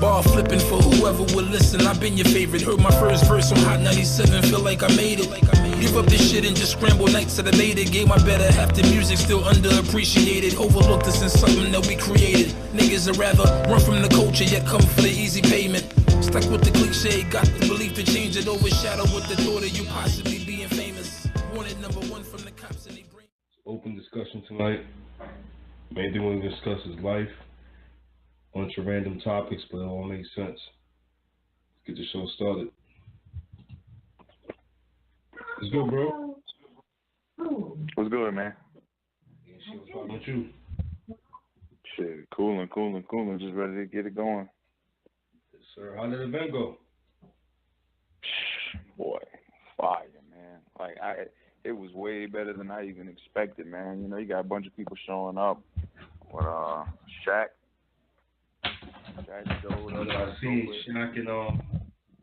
Bar flipping for whoever will listen. I've been your favorite. Heard my first verse on Hot 97. Feel like I made it. Give up this shit and just scramble nights that I made it. Gave my better half the music still underappreciated. Overlooked this in something that we created. Niggas would rather run from the culture yet come for the easy payment. Stuck with the cliche, got the belief to change it. Overshadowed with the thought of you possibly being famous. Wanted number one from the cops and they bring. Open discussion tonight. Main thing we want to discuss is life. Bunch of random topics, but it all makes sense. Let's get the show started. What's good, bro? What's good, man? Yeah, shit, what's up with you? Shit, cooling. Just ready to get it going. Yes, sir. How did the event go? Boy, fire, man. Like, it was way better than I even expected, man. You know, you got a bunch of people showing up. With Shaq showed up. I see Shaq and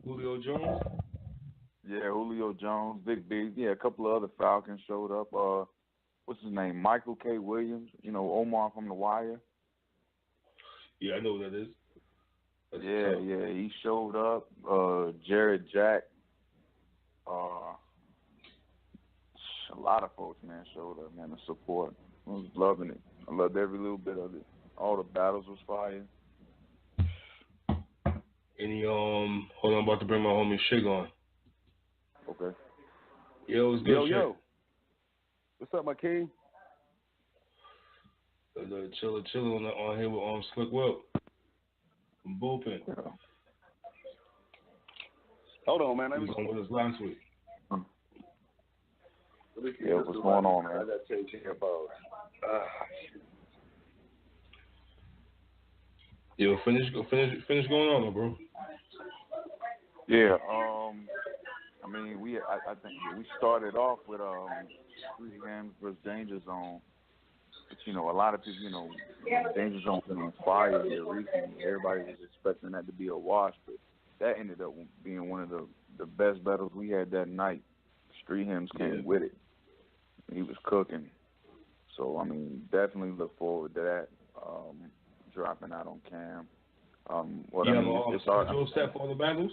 Julio Jones. Yeah, Julio Jones, Vic B. Yeah, a couple of other Falcons showed up. What's his name? Michael K. Williams. You know, Omar from The Wire. Yeah, I know what that is. That's yeah, he showed up. Jared Jack. A lot of folks, man, showed up, man, to support. I was loving it. I loved every little bit of it. All the battles was fire. Hold on, I'm about to bring my homie Shig on. Okay. Yo, what's good, yo. What's up, my king? Chilling on here with Slick Will from Bullpen. Yeah. Hold on, man. He was on with us last week. Yeah, what's going on, man? I got to take care about. Yo, finish going on, bro. Yeah, I mean, I think we started off with Street Games versus Danger Zone. But, you know, a lot of people, you know, Danger Zone's been on fire here recently. Everybody was expecting that to be a wash, but that ended up being one of the best battles we had that night. Street Hymns came with it. He was cooking. So, I mean, definitely look forward to that dropping out on Cam. You have a schedule set for all the battles?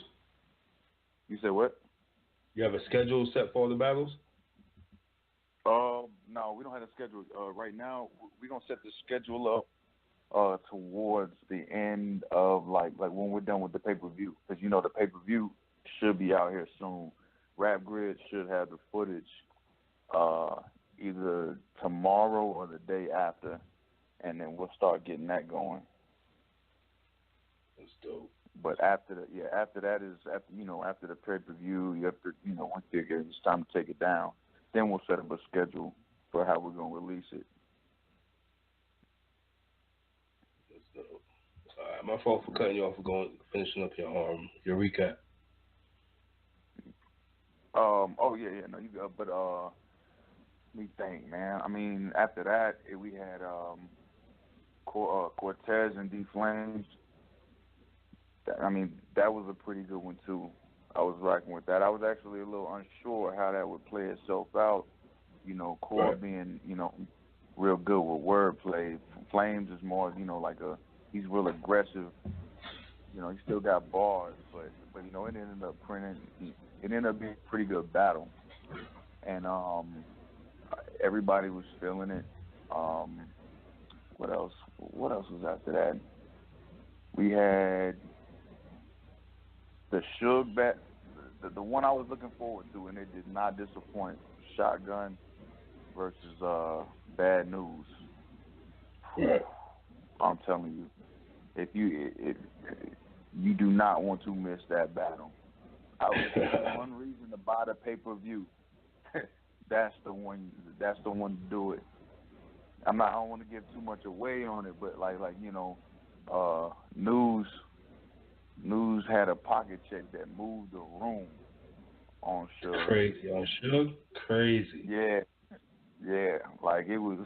You said what? You have a schedule set for all the battles? No, we don't have a schedule. Right now, we're going to set the schedule up towards the end of, like when we're done with the pay-per-view. Because, you know, the pay-per-view should be out here soon. Rap Grid should have the footage either tomorrow or the day after, and then we'll start getting that going. That's dope. But after that is after the pay-per-view, you have to, you know, once it's time to take it down, then we'll set up a schedule for how we're gonna release it. That's dope. All right, my fault for cutting you off for finishing up your recap. Oh yeah, no, you got, but let me think, man. I mean, after that, we had Cortez and D Flames. I mean, that was a pretty good one too. I was rocking with that. I was actually a little unsure how that would play itself out. You know, Core being, you know, real good with wordplay. Flames is more, you know, he's real aggressive. You know, he still got bars, but you know, it ended up being a pretty good battle. And everybody was feeling it. What else? What else was after that? We had the Suge bet, the one I was looking forward to, and it did not disappoint. Shotgun versus Bad News. I'm telling you, if you do not want to miss that battle. I would say one reason to buy the pay-per-view. That's the one to do it. I don't want to give too much away on it, but like you know, News had a pocket check that moved the room on Suge. Crazy on Suge? Crazy. Yeah, like it was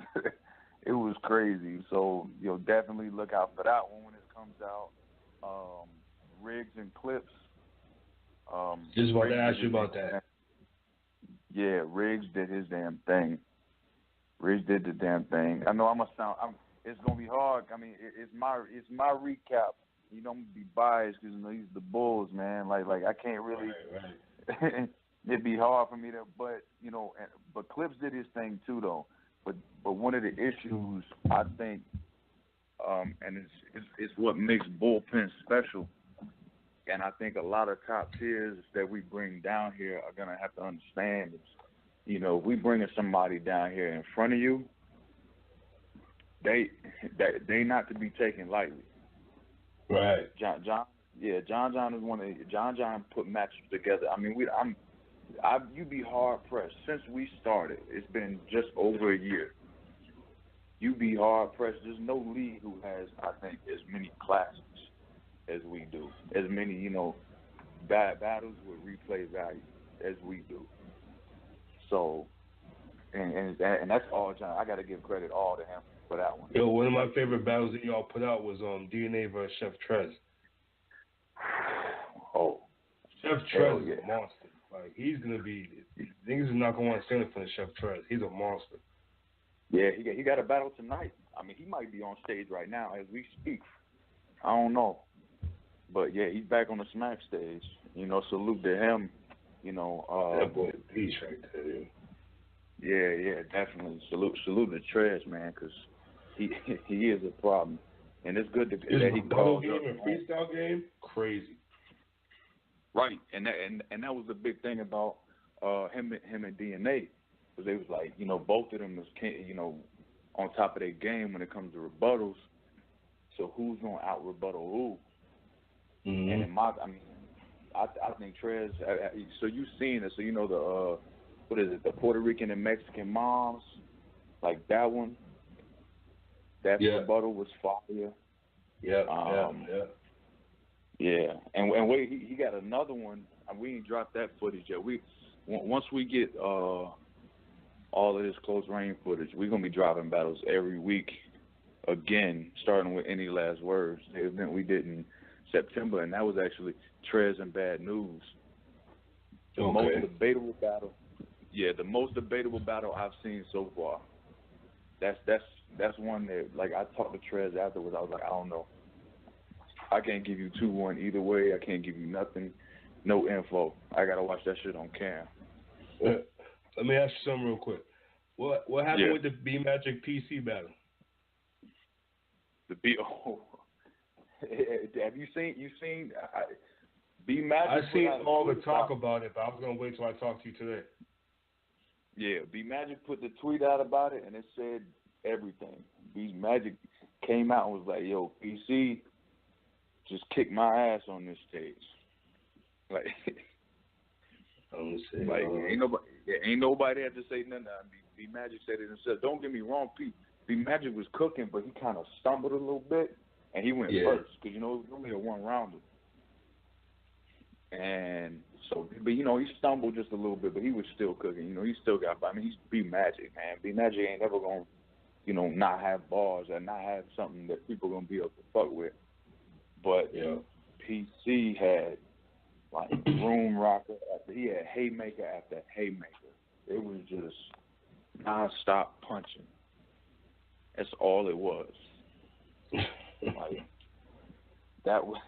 it was crazy. So you'll definitely look out for that one when it comes out. Rigs and Clips. Just want to ask you about that. Yeah, Riggs did his damn thing. Riggs did the damn thing. I know it's gonna be hard. I mean, it's my recap I'm gonna be biased because he's the Bulls, man. Like I can't really. Right. It'd be hard for me to, but but Clips did his thing too, though. But one of the issues I think, and it's what makes bullpen special. And I think a lot of top tiers that we bring down here are gonna have to understand is, if we bringing somebody down here in front of you, they not to be taken lightly. Right. John is one of John put matches together. I mean, you'd be hard pressed since we started. It's been just over a year. You'd be hard pressed. There's no league who has, I think, as many classics as we do, as many, bad battles with replay value as we do. So, and that's all John. I got to give credit all to him for that one. Yo, one of my favorite battles that y'all put out was DNA versus Chef Trez. Oh, Chef Trez is a monster. Like, he's gonna be. Niggas is not gonna want to stand up for Chef Trez. He's a monster. Yeah, he got a battle tonight. I mean, he might be on stage right now as we speak. I don't know. But, yeah, he's back on the Smack stage. Salute to him. That boy a beast right there. Yeah, definitely. Salute to Trez, man, because he is a problem. And it's good that he calls game and freestyle game, crazy. Right, and that was the big thing about him and DNA, because they was like, both of them was, on top of their game when it comes to rebuttals. So who's gonna out rebuttal who? Mm-hmm. And I think Trez. So you've seen it. So the what is it? The Puerto Rican and Mexican moms, like that one. That rebuttal was fire. Yeah. Yeah, and wait, he got another one. We ain't dropped that footage yet. Once we get all of this close range footage, we're gonna be dropping battles every week again, starting with Any Last Words, the event we did in September, and that was actually Trez and Bad News. The most debatable battle. Yeah, the most debatable battle I've seen so far. That's one that, like, I talked to Trez afterwards. I was like, I don't know. I can't give you 2-1 either way. I can't give you nothing, no info. I gotta watch that shit on cam. Let me ask you something real quick. What happened with the B Magic PC battle? Have you seen B Magic? I seen all the talk about it, but I was gonna wait till I talk to you today. Yeah, B Magic put the tweet out about it, and it said everything. B Magic came out and was like, "Yo, PC just kicked my ass on this stage." Like, ain't nobody had to say nothing. B Magic said it himself. Don't get me wrong, B Magic was cooking, but he kind of stumbled a little bit, and he went first because it was only a one-rounder. And so, but he stumbled just a little bit, but he was still cooking. He still got. I mean, he's B Magic, man. B Magic ain't never gonna, not have bars or not have something that people gonna be able to fuck with. But PC had like room rocker he had haymaker after haymaker. It was just non-stop punching. That's all it was. Like, that was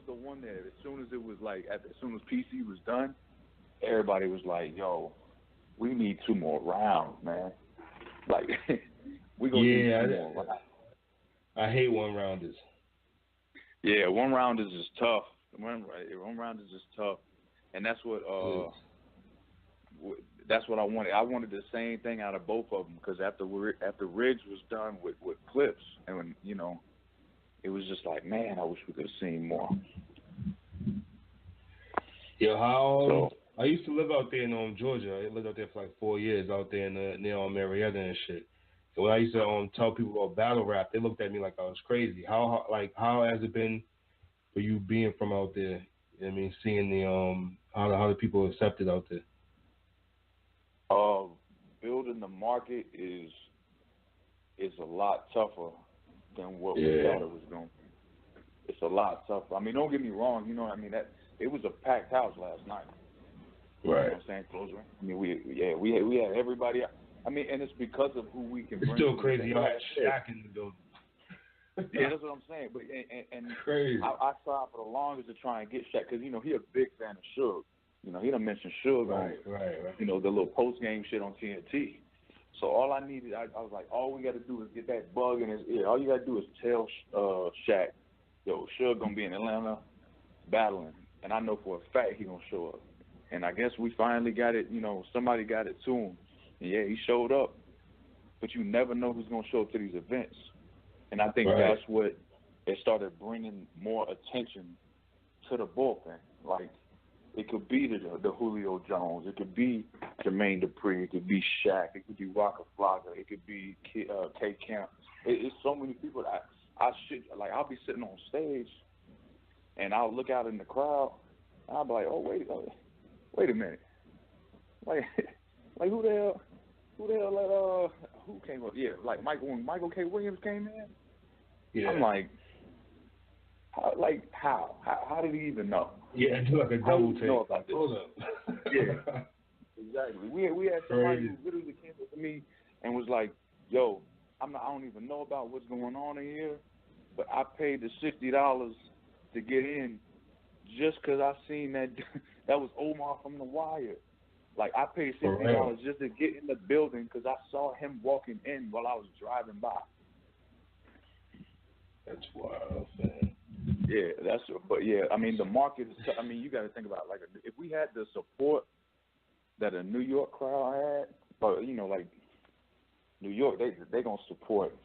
the one that as soon as it was like as soon as PC was done, everybody was like, "Yo, we need 2 more rounds, man." Like, we gonna need 2 more rounds. I hate one-rounders. Yeah, one-rounders is tough. One-rounders is tough, and that's what I wanted. I wanted the same thing out of both of them because after Riggs was done with Clips, and when, it was just like, man, I wish we could have seen more. Yeah, I used to live out there in Georgia. I lived out there for like 4 years out there near Marietta and shit. So when I used to tell people about battle rap, they looked at me like I was crazy. How has it been for you being from out there? I mean, seeing the how the people accept it out there. Building the market is a lot tougher than what we thought it was going to be. It's a lot tougher. I mean, don't get me wrong. That it was a packed house last night. Right. You know what I'm saying? Close range. I mean, we had everybody. I mean, and it's because of who we can bring. It's still crazy. I had Shaq in the building. Yeah, that's what I'm saying. But and crazy. I tried for the longest to try and get Shaq because he a big fan of Suge. He done mentioned Suge on the little post game shit on TNT. So all I needed, I was like, all we got to do is get that bug in his ear. All you got to do is tell Shaq, yo, Suge gonna be in Atlanta battling, and I know for a fact he gonna show up. And I guess we finally got it. Somebody got it to him. And yeah, he showed up. But you never know who's gonna show up to these events. And I think that's what it started bringing more attention to the bullpen. Like, it could be the Julio Jones, it could be Jermaine Dupri, it could be Shaq, it could be Waka Flocka, it could be K Camp. It's so many people that I'll be sitting on stage and I'll look out in the crowd and I'll be like, oh wait a minute, like who the hell who came up? Yeah, like when Michael K. Williams came in. Yeah. I'm like, how did he even know? Yeah, do like a double take. Know about this? Hold up. Yeah, exactly. We had somebody who literally came up to me and was like, "Yo, I don't even know about what's going on in here, but I paid the $60 to get in just because I seen that was Omar from The Wire. Like, I paid $60 just to get in the building because I saw him walking in while I was driving by." That's wild, man. Yeah, but yeah, I mean, the market is, you got to think about it. Like, if we had the support that a New York crowd had, but, like, New York, they going to support,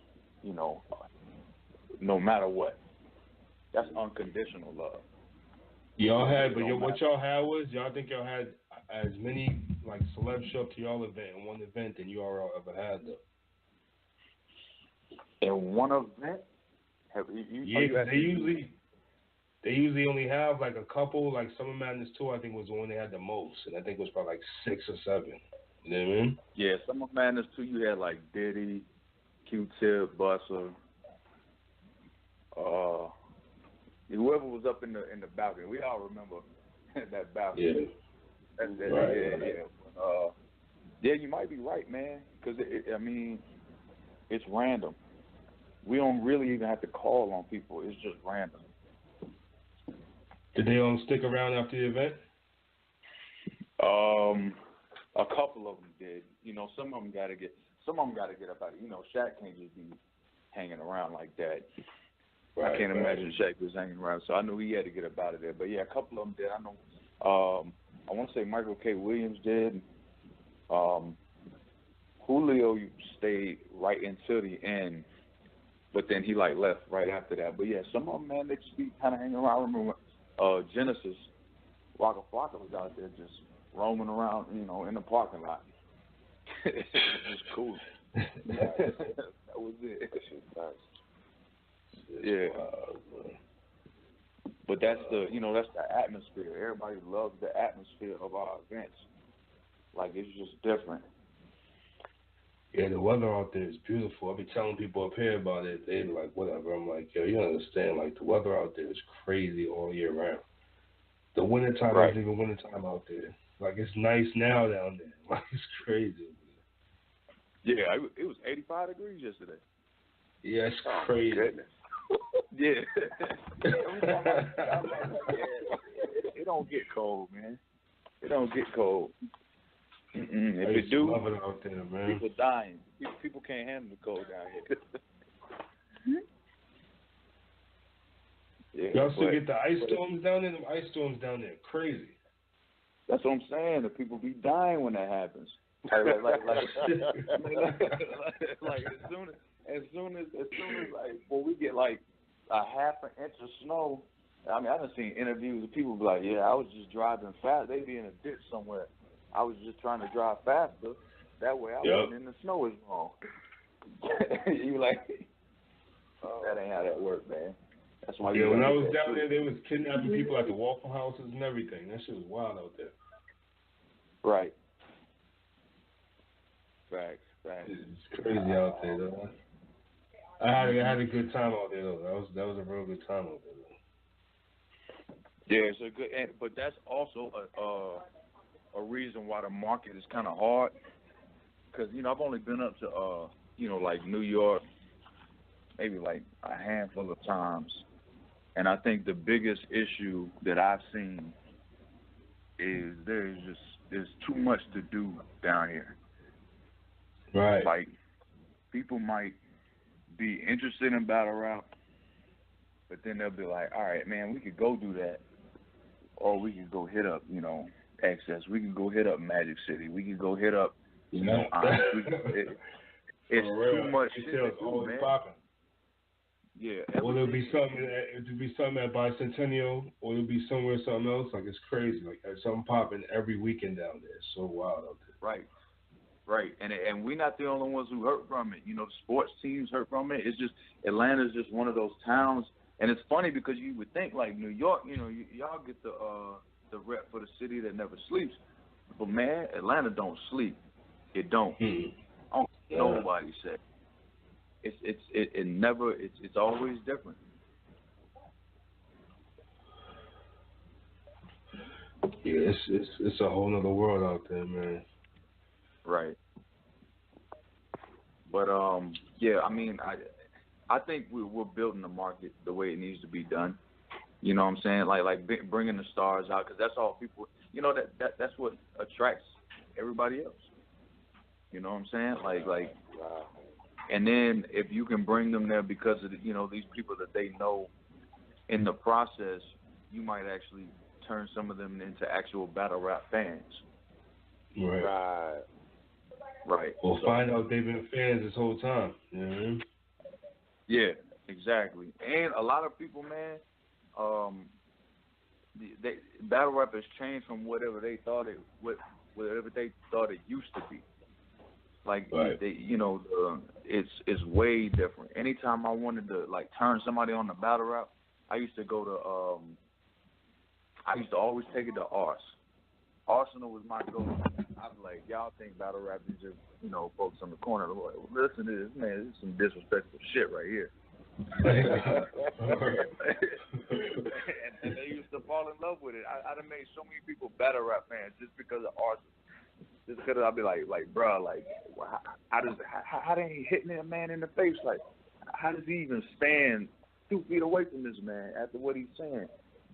no matter what. That's unconditional love. Y'all had, but what y'all had was, y'all think y'all had as many, like, celebs show up to y'all event in one event than you all ever had, though? In one event? They usually only have like a couple. Like Summer Madness Tour, I think was the one they had the most, and I think it was probably like 6 or 7. You know what I mean? Yeah, Summer Madness 2, you had like Diddy, Q-Tip, Buster, whoever was up in the balcony. We all remember that balcony. Yeah. Yeah, you might be right, man. Because it's random. We don't really even have to call on people. It's just random. Did they stick around after the event? A couple of them did. Some of them got to get up out of it. Shaq can't just be hanging around like that. I can't imagine Shaq was hanging around. So I knew he had to get up out of there. But yeah, a couple of them did. I know. I want to say Michael K. Williams did. Julio stayed right until the end. But then he left right after that. But yeah, some of them, man, they just be kind of hanging around. I remember Genesis, Waka Flocka was out there just roaming around, in the parking lot. It was just cool. That was it. Yeah. But that's the atmosphere. Everybody loves the atmosphere of our events. Like, it's just different. Yeah, the weather out there is beautiful. I be telling people up here about it. They be like, whatever. I'm like, yo, you don't understand. Like, the weather out there is crazy all year round. The wintertime isn't even wintertime out there. Like, it's nice now down there. Like, it's crazy. Yeah, it was 85 degrees yesterday. Yeah, it's crazy. Yeah. It don't get cold, man. It don't get cold. If it do, love it out there, man. People dying. People can't handle the cold down here. Yeah, y'all still get the ice storms down there? Them ice storms down there, crazy. That's what I'm saying. The people be dying when that happens. Like as soon as like when we get like a half an inch of snow. I mean, I done seen interviews with people be like, yeah, I was just driving fast. They be in a ditch somewhere. I was just trying to drive faster. That way I wasn't in the snow as long. You like, that ain't how that works, man. That's why. Yeah, when I was down there, they was kidnapping people at the Waffle Houses and everything. That shit was wild out there. Right. Facts. It's crazy out there, though. I had a good time out there, though. That was a real good time out there, though. Yeah, it's a good, but that's also a reason why the market is kind of hard. Because I've only been up to like New York, maybe like a handful of times. And I think the biggest issue that I've seen is there's too much to do down here. Right. Like, people might be interested in battle rap, but then they'll be like, all right, man, we could go do that. Or we could go hit up, Excess. We can go hit up Magic City. We can go hit up, Honest. It's too much shit to do, man. Popping. Yeah. Or there'll be something at Bicentennial, or there'll be somewhere something else. Like, it's crazy. Like, there's something popping every weekend down there. It's so wild out there. Right. And we're not the only ones who hurt from it. The sports teams hurt from it. It's just Atlanta's just one of those towns. And it's funny because you would think like New York, y'all get the rep for the city that never sleeps. But man, Atlanta don't sleep. It don't. Nobody say. It's always different. Yeah, it's a whole nother world out there, man. Right. But yeah, I mean, I think we're building the market the way it needs to be done. You know what I'm saying? Like bringing the stars out, because that's all people. That's what attracts everybody else. You know what I'm saying? Like, and then if you can bring them there because of these people that they know, in the process, you might actually turn some of them into actual battle rap fans. Right. Well, find out they've been fans this whole time. You know what I mean? Yeah, exactly. And a lot of people, man, battle rap has changed from whatever they thought it used to be. Like, right. It's way different. Anytime I wanted to like turn somebody on the battle rap, I used to go to I used to always take it to Ars. Arsenal was my goal. I was like, y'all think battle rap is just, folks on the corner. Like, listen to this, man. This is some disrespectful shit right here. and they used to fall in love with it. I done made so many people battle rap fans just because of Arsenal. Just because I'll be like, bro, like, how they ain't hitting that man in the face? Like, how does he even stand 2 feet away from this man after what he's saying?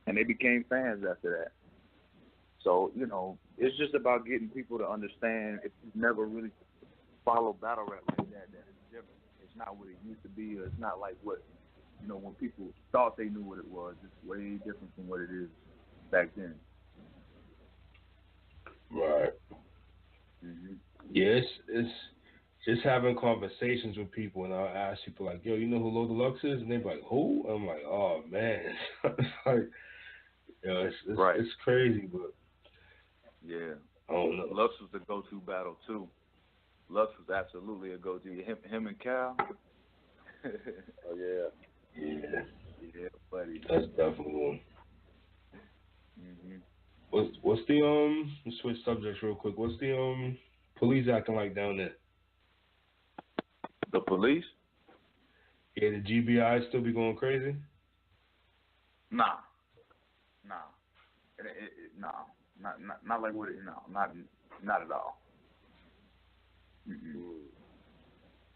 And they became fans after that. So, it's just about getting people to understand. If you've never really followed battle rap like that it's different. It's not what it used to be, or it's not like what, when people thought they knew what it was. It's way different from what it is back then. Right. Mm-hmm. Yeah, it's just having conversations with people, and I'll ask people like, yo, you know who Low Deluxe is? And they're like, who? I'm like, oh, man. It's like, it's crazy, but. Yeah. I don't know. Lux was the go-to battle, too. Lux was absolutely a go-to. Him and Cal. Oh, yeah. Yeah. Yeah, buddy. That's definitely one. Mm-hmm. What's the, let's switch subjects real quick. What's the, police acting like down there? The police? Yeah, the GBI still be going crazy? Nah. No. Not like what it. No, not at all. Mm-mm.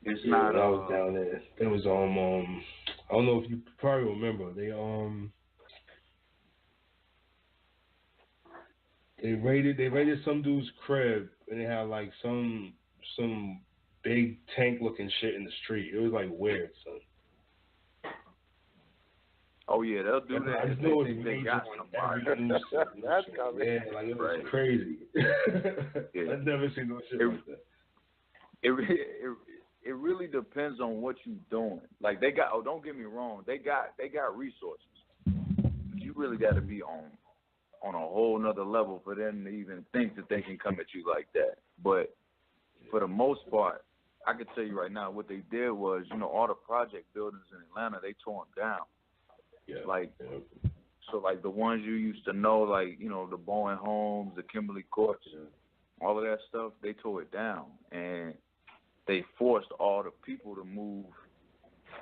It's not. When I was down there, there was I don't know if you probably remember. They raided some dude's crib, and they had like some big tank looking shit in the street. It was like weird, son. Oh yeah, they'll do that. I just know they got somebody. That's coming. Yeah, like it was crazy. Yeah. I've never seen no shit like that. It really depends on what you're doing. Like they got. Oh, don't get me wrong. They got resources. But you really got to be on a whole nother level for them to even think that they can come at you like that. But for the most part, I can tell you right now, what they did was, all the project buildings in Atlanta, they tore them down. Yeah. So like the ones you used to know, like, the Bowen Homes, the Kimberly Courts, all of that stuff, they tore it down. And they forced all the people to move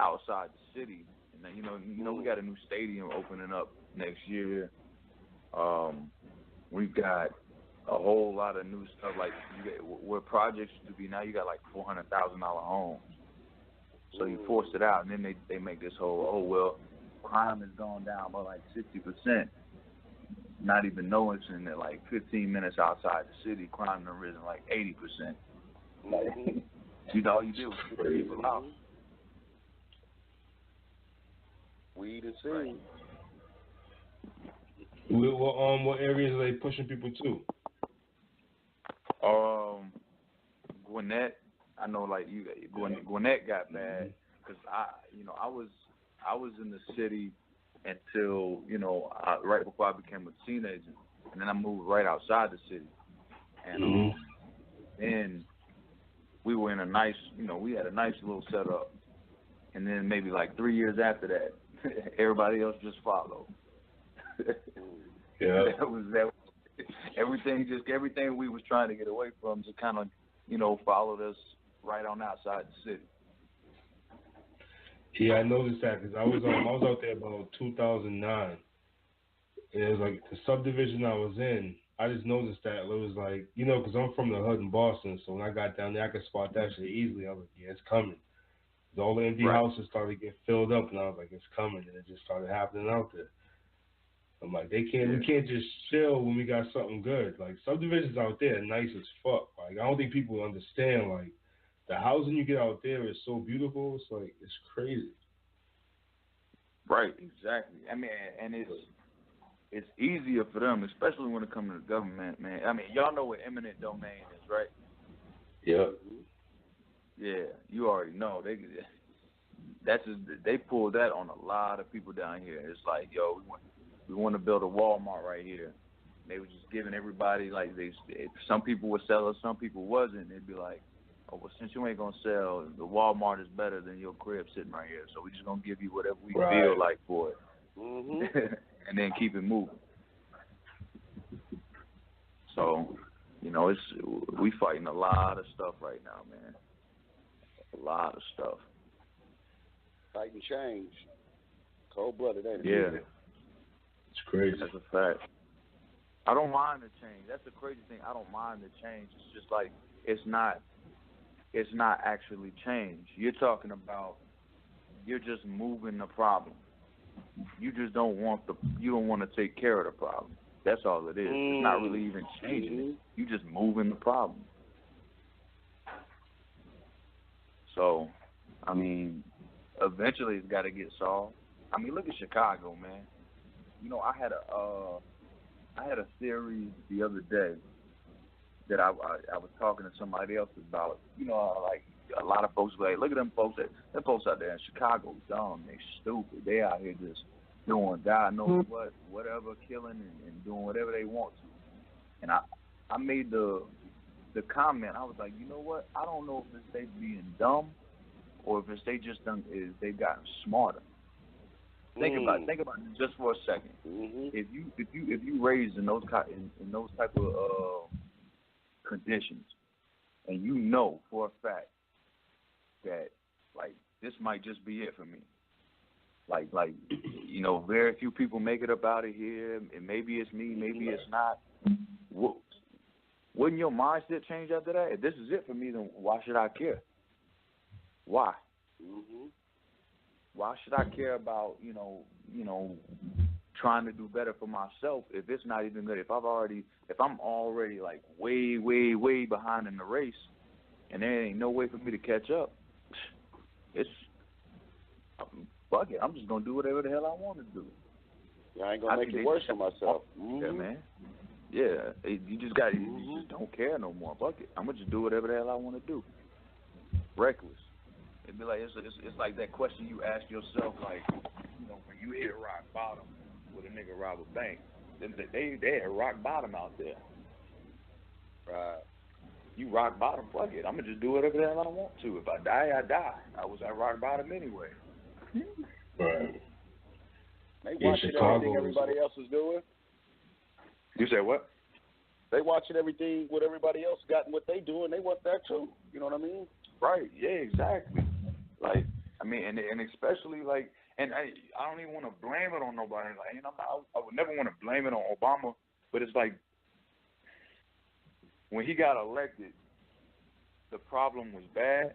outside the city. And then, we got a new stadium opening up next year. We've got a whole lot of new stuff. Like, where projects used to be, now you got like $400,000 homes. So you force it out, and then they make this whole, oh, well, crime has gone down by like 60%, not even noticing that like 15 minutes outside the city, crime has risen like 80%. Like, you know, all you do was keep people out. Weed and seed. What areas are they pushing people to? Gwinnett. I know, like Gwinnett got bad because I was in the city until right before I became a teenager, and then I moved right outside the city, and then we were in a nice, we had a nice little setup, and then maybe like 3 years after that, everybody else just followed. Yeah. That was everything we was trying to get away from just kind of, followed us right on outside the city. Yeah, I noticed that because I was out there about 2009, and it was like the subdivision I was in. I just noticed that it was like, because I'm from the hood in Boston, so when I got down there, I could spot that shit easily. I was like, yeah, it's coming. All the empty houses started to get filled up, and I was like, it's coming, and it just started happening out there. I'm like, we can't just chill when we got something good. Like, subdivisions out there are nice as fuck. Like, I don't think people understand, like, the housing you get out there is so beautiful. It's like, it's crazy. Right, exactly. I mean, and it's easier for them, especially when it comes to the government, man. I mean, y'all know what eminent domain is, right? Yeah. Yeah, you already know. They pulled that on a lot of people down here. It's like, yo, we want to build a Walmart right here. They were just giving everybody, like, some people would sell it, some people wasn't. They'd be like, oh, well, since you ain't going to sell, the Walmart is better than your crib sitting right here. So we're just going to give you whatever we feel like for it. Mm-hmm. And then keep it moving. So, we fighting a lot of stuff right now, man. A lot of stuff. Fighting change. Cold-blooded, ain't it? Yeah. It's crazy. That's a fact. I don't mind the change. That's the crazy thing. I don't mind the change. It's just like it's not actually change. You're talking about you're just moving the problem. You just don't want to take care of the problem. That's all it is. It's not really even changing it. You just moving the problem. So, I mean, eventually it's got to get solved. I mean, look at Chicago, man. I had a theory the other day that I was talking to somebody else about. Like a lot of folks like, look at them folks out there in Chicago, dumb, they stupid. They out here just doing God knows what, whatever, killing and doing whatever they want to. And I made the comment. I was like, you know what? I don't know if it's they being dumb or if it's they've gotten smarter. Think about it just for a second. Mm-hmm. If you raised in those type of conditions, and you know for a fact that like this might just be it for me. Like very few people make it up out of here, and maybe it's me, maybe it's not. Wouldn't your mindset change after that? If this is it for me, then why should I care? Why? Mm-hmm. Why should I care about, trying to do better for myself if it's not even good? If I'm already like way, way, way behind in the race and there ain't no way for me to catch up, fuck it. I'm just going to do whatever the hell I want to do. Yeah, I ain't going to make it worse for myself. Yeah, man. Yeah, you just don't care no more. Fuck it. I'm going to just do whatever the hell I want to do. Reckless. It'd be like it's like that question you ask yourself, like, when you hit rock bottom with a nigga rob a bank, they at rock bottom out there. Right. You rock bottom, fuck it. I'm gonna just do whatever the hell I want to. If I die, I die. I was at rock bottom anyway. Right. They watching everything everybody else is doing. You say what? They watching everything what everybody else got and what they doing. They want that too. You know what I mean? Right. Yeah. Exactly. Like, I mean, and especially like, and I don't even want to blame it on nobody. Like, I would never want to blame it on Obama, but it's like when he got elected, the problem was bad,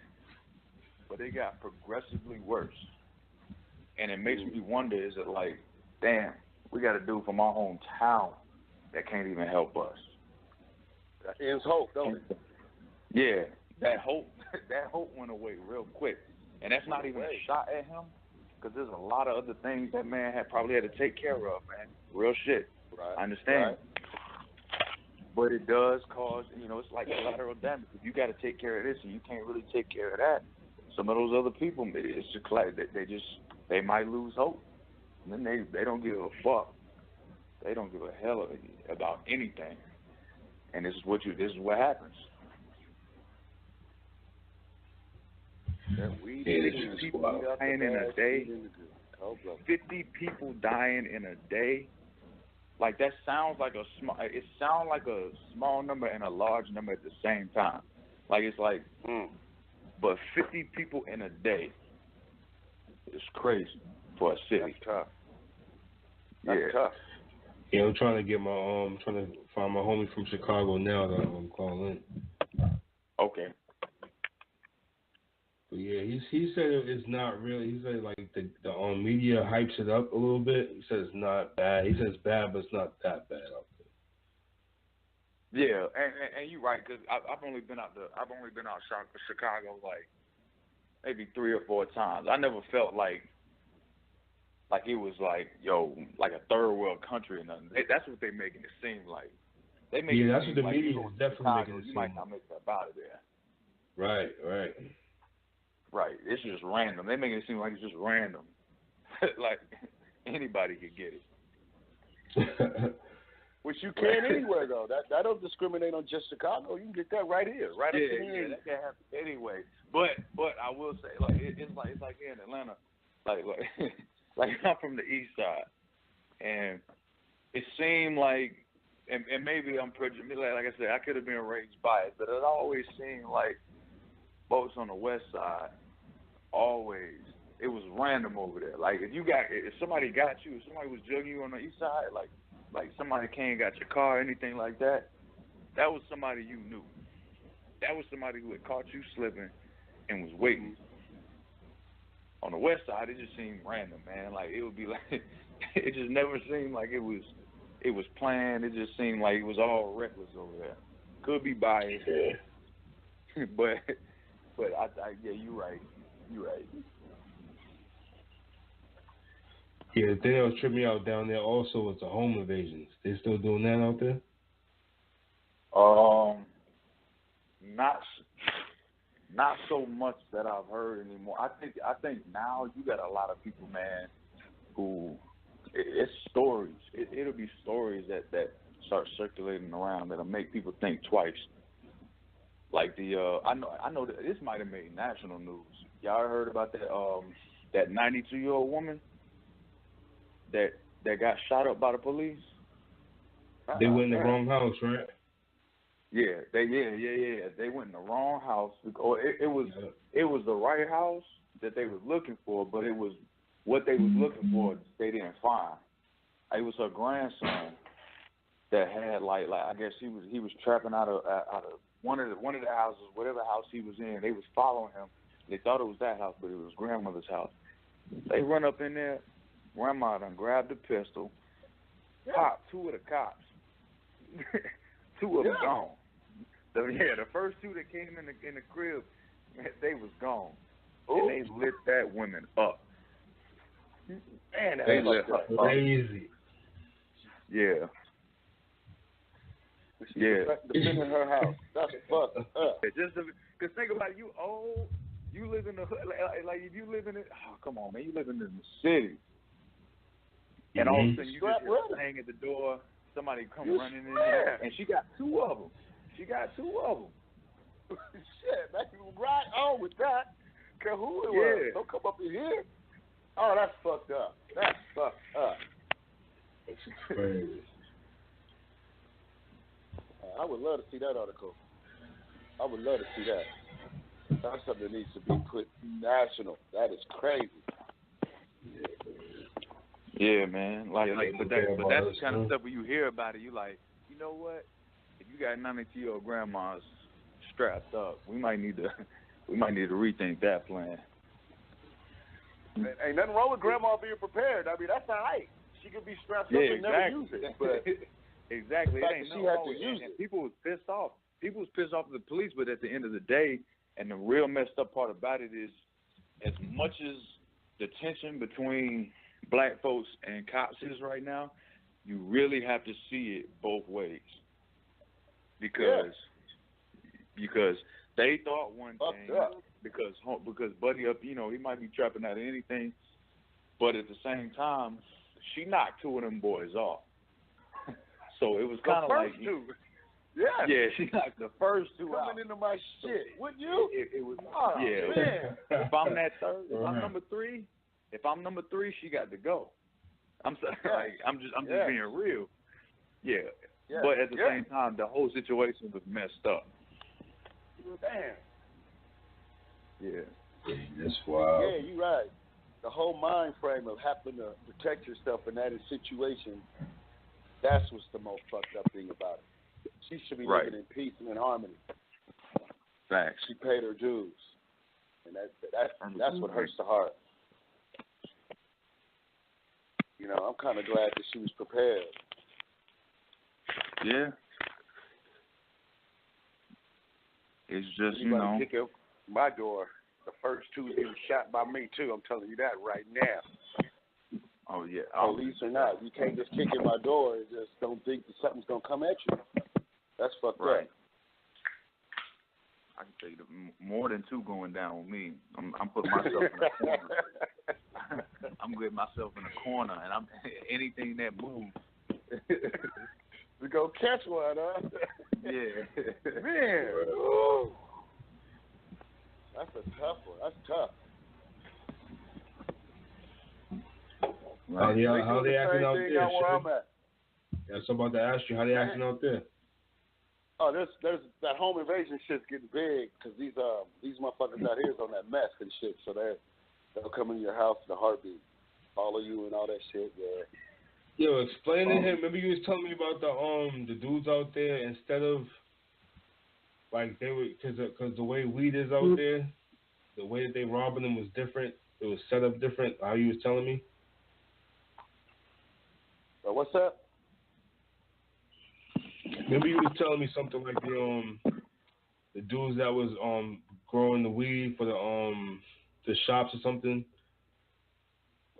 but they got progressively worse. And it makes me wonder, is it like, damn, we got a dude from our hometown that can't even help us. That ends hope, don't it? Yeah, that hope went away real quick. And that's not even a shot at him, because there's a lot of other things that man probably had to take care of, man. Real shit. Right. I understand. Right. But it does cause, it's like collateral damage. If you got to take care of this and you can't really take care of that, some of those other people, it's just they might lose hope. And then they don't give a fuck. They don't give a hell about anything. And this is what happens. That weed 50 people dying in a day. 50 people dying in a day. Like, that sounds like it sounds like a small number and a large number at the same time. Like, it's like, but 50 people in a day is crazy for a city. That's tough. That's tough. Yeah, I'm trying to find my homie from Chicago now that I'm calling in. Okay. But yeah, he said it's not really. He said like the media hypes it up a little bit. He says it's not bad. He says it's bad, but it's not that bad out there. Yeah, and you're right, because I've only been out Chicago like maybe 3 or 4 times. I never felt like it was like a third world country or nothing. That's what they making it seem like. They make that's what the media is definitely making it seem. You might not make that out of there. Right. Right. It's just random. They make it seem like it's just random. Like anybody could get it. Which you can anywhere though. That don't discriminate on just Chicago. You can get that right here, right up here. Yeah, that can happen anyway. But I will say, like it's like here in Atlanta, like I'm from the East Side, and it seemed like, and maybe I'm prejudiced. Like I said, I could have been raised biased, but it always seemed like folks on the West Side, it was random over there. Like if somebody got you, if somebody was jugging you on the East Side, like somebody came and got your car or anything like that, that was somebody you knew. That was somebody who had caught you slipping and was waiting. On the West Side, it just seemed random, man. Like it would be like, it just never seemed like it was planned. It just seemed like it was all reckless over there. Could be biased, but yeah, you're right. Yeah, the thing that was tripping me out down there also was the home invasions. They still doing that out there? Not so much that I've heard anymore. I think now you got a lot of people, man, who it's stories. It'll be stories that start circulating around that'll make people think twice. Like I know that this might have made national news. Y'all heard about that 92-year-old woman that got shot up by the police? They went in the wrong house, right? Yeah, they went in the wrong house. Or it was the right house that they was looking for, but it was what they was looking for they didn't find. It was her grandson that had like I guess he was trapping out of one of the houses, whatever house he was in. They was following him. They thought it was that house, but it was grandmother's house. They run up in there. Grandma done grabbed the pistol, popped 2 of the cops. 2 of them gone. The first 2 that came in the crib, they was gone. And they lit that woman up. Man, they lit her crazy. Yeah. Defending her house. That's fucked up. Because think about it, you old, you live in the hood. Like if you live in it, come on, man, you live in the city. And all of a sudden you just hear bang at the door, somebody come running in there, and she got 2 of them. Shit, man, you right on with that. Care who it was. Don't come up in here. Oh, that's fucked up. It's crazy. I would love to see that article. I would love to see that. That's something that needs to be put national. That is crazy. Yeah, man. But that's the kind of stuff when you hear about it, you like, you know what? If you got 92-year-old grandmas strapped up, we might need to We might need to rethink that plan. Ain't nothing wrong with grandma being prepared. I mean, that's all right. She could be stressed up and never use it. But exactly. The It fact ain't that she no had wrong to with use it. And it. people was pissed off. People was pissed off at the police, but at the end of the day, and the real messed up part about it is, as much as the tension between black folks and cops is right now, you really have to see it both ways. Because they thought one thing, because Buddy up, he might be trapping out of anything, but at the same time, she knocked two of them boys off. So it was kind of like two. Yeah, she knocked the first two out. Coming into my shit. Wouldn't you? It was man. If I'm that third, if I'm number three, she got to go. I'm sorry, I'm just being real. Yeah. But at the same time, the whole situation was messed up. Damn. Yeah. That's wild. Yeah, you're right. The whole mind frame of having to protect yourself in that situation, that's what's the most fucked up thing about it. She should be living in peace and in harmony. Facts. She paid her dues. And that's what hurts the heart. I'm kind of glad that she was prepared. Yeah. It's just, kick up my door. The first two getting shot by me, too. I'm telling you that right now. Oh, yeah. Police or not. You can't just kick in my door and just don't think that something's going to come at you. That's fucked up. I can tell you more than two going down with me. I'm putting myself in a corner. I'm getting myself in a corner, and I'm anything that moves. We go catch one, huh? Yeah. Man. Ooh. That's a tough one. That's tough. How they acting out there? Where I'm at. Yeah, I was about to ask you, how they acting out there? Oh, there's that home invasion shit's getting big because these motherfuckers out here is on that meth and shit. So they'll come in your house in a heartbeat, follow you and all that shit. Yeah. Yo, explain to him. Remember you was telling me about the dudes out there, instead of like they were, because the way weed is out there, the way that they robbing them was different. It was set up different. How you was telling me? What's that? Remember you was telling me something like the dudes that was growing the weed for the shops or something.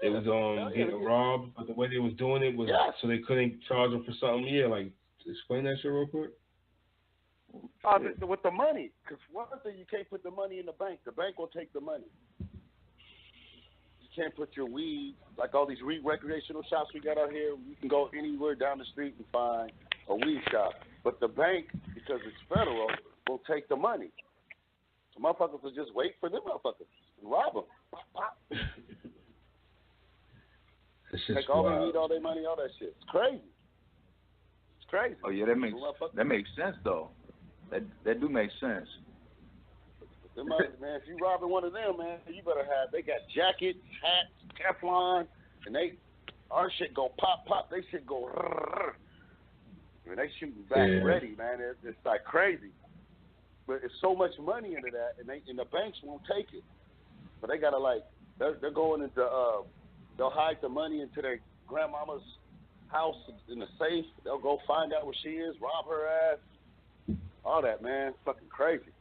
They was getting robbed, but the way they was doing it was so they couldn't charge them for something. Yeah, like explain that shit real quick. With the money, because one thing, you can't put the money in the bank. The bank will take the money. You can't put your weed, like all these recreational shops we got out here. You can go anywhere down the street and find a weed shop. But the bank, because it's federal, will take the money. So motherfuckers will just wait for them motherfuckers and rob them. Pop, pop. Take all their weed, all their money, all that shit. It's crazy. It's crazy. Oh yeah, that makes sense though. That do make sense. Them man, if you robbing one of them, man, you better have. They got jackets, hats, Teflon, and our shit go pop, pop. They shit go. I mean, they shooting back ready, man. It's like crazy. But it's so much money into that, and the banks won't take it. But they gotta they're going into they'll hide the money into their grandmama's house in the safe. They'll go find out where she is, rob her ass, all that, man. It's fucking crazy.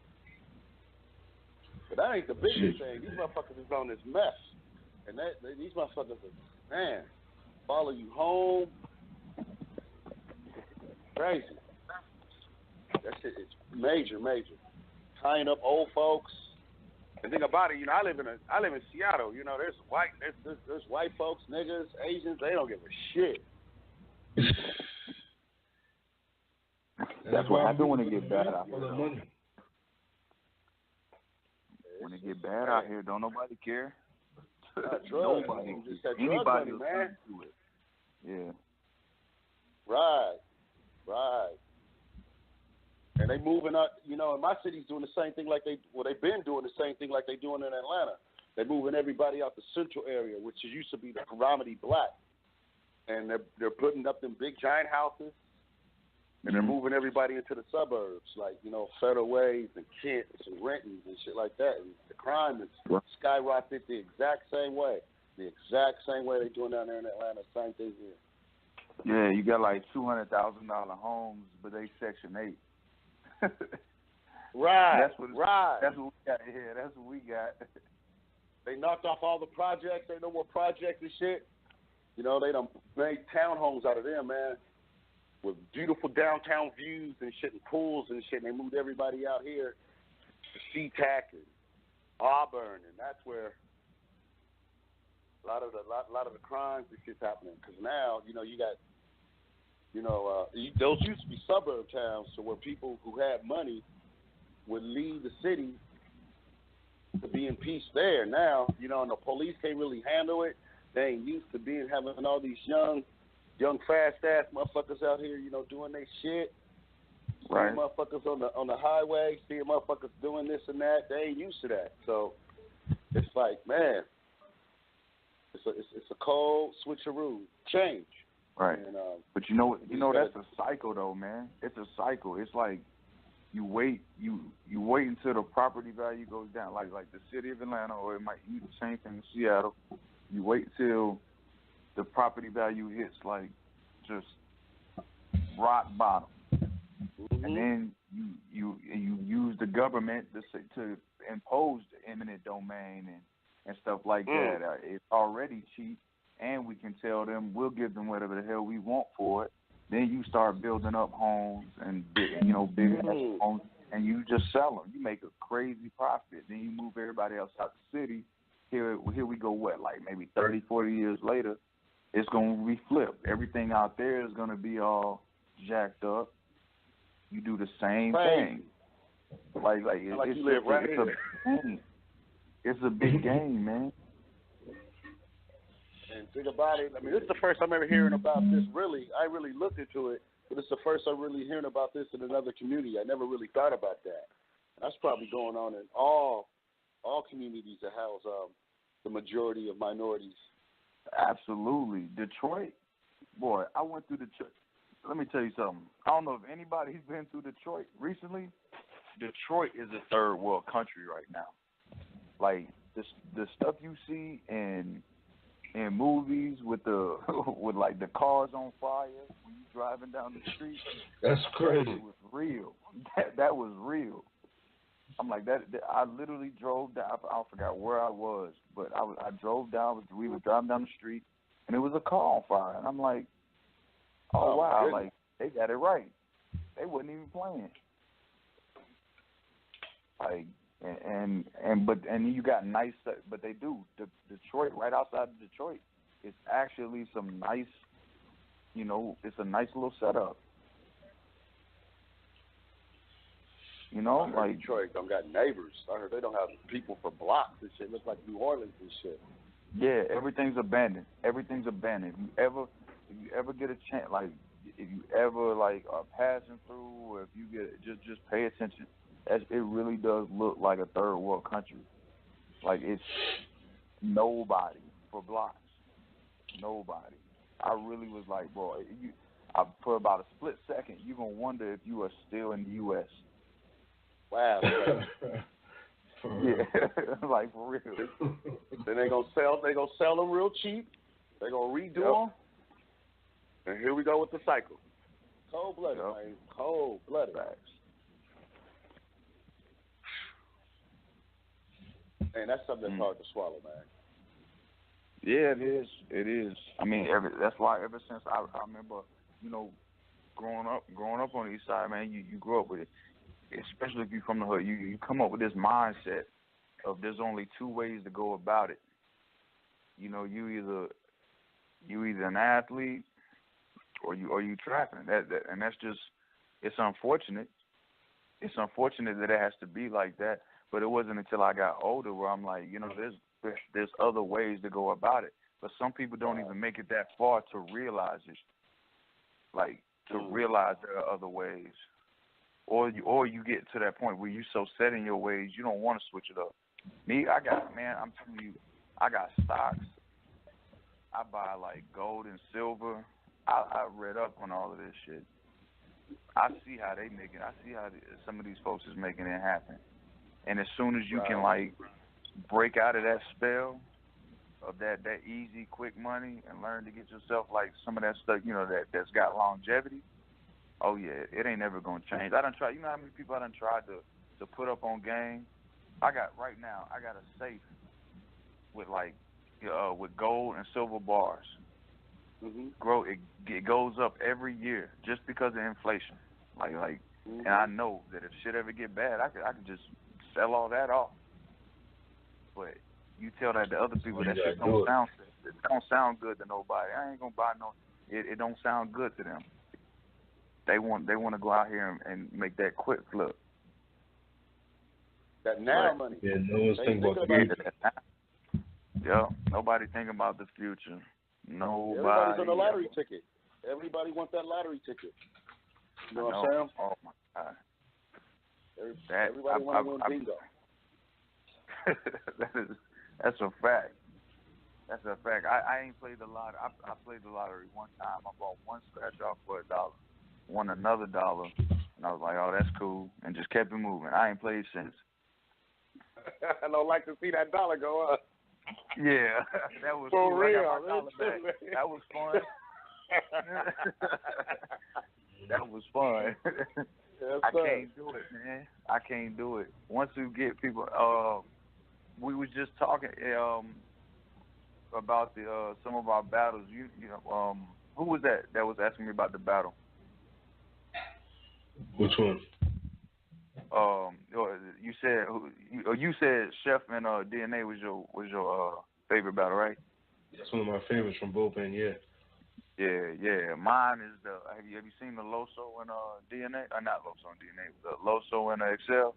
But that ain't the biggest thing. These motherfuckers is on this mess, and these motherfuckers follow you home. Crazy. That shit is major. Tying up old folks. And think about it, I live in Seattle. There's white folks, niggas, Asians. They don't give a shit. That's what happens when it get bad out here. When it get bad out here, don't nobody care. Nobody. Anybody will turn to it. Yeah. Right. And they moving up, and my city's doing the same thing they've been doing the same thing like they doing in Atlanta. They're moving everybody out the central area, which used to be the predominantly black. And they're putting up them big giant houses. And they're moving everybody into the suburbs, like, Federal Ways and Kent and Renton and shit like that. And the crime is skyrocketed the exact same way. The exact same way they're doing down there in Atlanta. Same thing here. Yeah, you got like $200,000 homes, but they Section 8. Right. That's what we got here. That's what we got. They knocked off all the projects. They no more projects and shit. They done made townhomes out of them, man, with beautiful downtown views and shit and pools and shit. And they moved everybody out here to SeaTac and Auburn, and that's where a lot of the crimes and shit's happening. Because now, you got, those used to be suburb towns, so where people who had money would leave the city to be in peace there. Now, and the police can't really handle it. They ain't used to having all these young fast ass motherfuckers out here, doing their shit. Right. Seeing motherfuckers on the highway, seeing motherfuckers doing this and that. They ain't used to that. So it's like, man, it's a cold switcheroo change. Right. And, but that's a cycle though, man. It's a cycle. It's like you wait until the property value goes down, like the city of Atlanta, or it might be the same thing in Seattle. You wait till the property value hits like just rock bottom, and then you use the government to impose the eminent domain and stuff like that. It's already cheap, and we can tell them we'll give them whatever the hell we want for it. Then you start building up homes and big homes, and you just sell them. You make a crazy profit. Then you move everybody else out the city. Here we go, like maybe 30, 40 years later, it's going to be flipped. Everything out there is going to be all jacked up. You do the same thing. Like it's, you live right it's a big game. It's a big game, man. And think about it. I mean, this is the first I'm ever hearing about this, really. I really looked into it, but it's the first I'm really hearing about this in another community. I never really thought about that. That's probably going on in all communities that house the majority of minorities. Absolutely. Detroit, boy, I went through Detroit. Let me tell you something. I don't know if anybody's been through Detroit recently. Detroit is a third world country right now. Like the stuff you see in movies with like the cars on fire when you driving down the street. That's crazy. It was real. That was real. I'm like that. I literally drove down. I forgot where I was, but I drove down. We were driving down the street, and it was a car on fire. And I'm like, oh wow, goodness. like they got it right. They wasn't even playing. Like and you got nice, but they do. Detroit, right outside of Detroit, it's actually some nice. It's a nice little setup. Like Detroit don't got neighbors. I heard they don't have people for blocks and shit. Look like New Orleans and shit. Yeah, everything's abandoned. Everything's abandoned. If you ever get a chance, like if you ever like are passing through, or if you get just pay attention. It really does look like a third world country. Like it's nobody for blocks. Nobody. I really was like, boy, for about a split second, you're gonna wonder if you are still in the U.S. Wow. Yeah, like for real. Then they gonna sell them real cheap. They gonna redo them. And here we go with the cycle. Cold blooded, man. Cold blooded. Man, that's something that's hard to swallow, man. Yeah, it is. It is. I mean, that's why ever since I remember, growing up on the East Side, man, you grew up with it. Especially if you're from the hood, you come up with this mindset of there's only two ways to go about it. You either an athlete or you trapping. And that's just, it's unfortunate. It's unfortunate that it has to be like that. But it wasn't until I got older where I'm like, there's other ways to go about it. But some people don't even make it that far to realize it. Like to realize there are other ways. Or you get to that point where you're so set in your ways you don't want to switch it up. Me, I'm telling you, I got stocks. I buy like gold and silver. I read up on all of this shit. I see how they make it. I see how some of these folks is making it happen. And as soon as you can like break out of that spell of that easy, quick money and learn to get yourself like some of that stuff, you know, that's got longevity. Oh yeah, it ain't never gonna change. I done tried. You know how many people I done tried to put up on game? I got a safe with like with gold and silver bars. It goes up every year just because of inflation. Like, and I know that if shit ever get bad, I could just sell all that off. But you tell that to other people, that shit don't sound good to nobody. I ain't gonna buy no. It don't sound good to them. They want to go out here and make that quick flip. That now money. Yeah, no one's thinking about the future. Yeah, nobody thinking about the future. Nobody. Everybody's on the lottery ticket. Everybody wants that lottery ticket. You know what I'm saying? Oh my God. Everybody want to win bingo. That's a fact. That's a fact. I ain't played the lottery. I played the lottery one time. I bought one scratch off for $1, won another $1, and I was like, oh, that's cool, and just kept it moving. I ain't played since. I don't like to see that dollar go up. Yeah, that was for cool. real. I got my dollar back. That was fun. That was fun. Yes, I can't do it, man. I can't do it. Once you get people, we was just talking about the some of our battles. You know, who was that was asking me about the battle? Which one? You said Chef and DNA was your favorite battle, right? That's one of my favorites from both ends. Yeah. Yeah. Mine is have you seen the Loso and DNA? Not Loso and DNA, the Loso and Excel.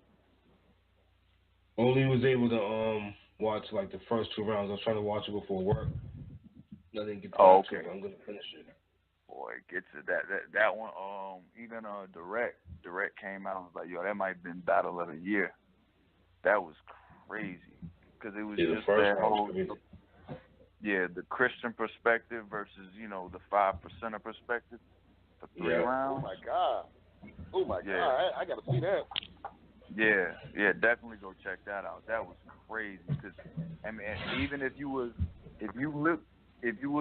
Only was able to watch like the first 2 rounds. I was trying to watch it before work. I didn't get to watch it. I'm gonna finish it. Boy, it gets to that one. Even Direct came out and was like, yo, that might have been battle of the year. That was crazy because it was just that whole. Yeah, the Christian perspective versus, you know, the 5%er perspective for 3 rounds. Oh my God! I gotta see that. Yeah, definitely go check that out. That was crazy because, I mean, even if you was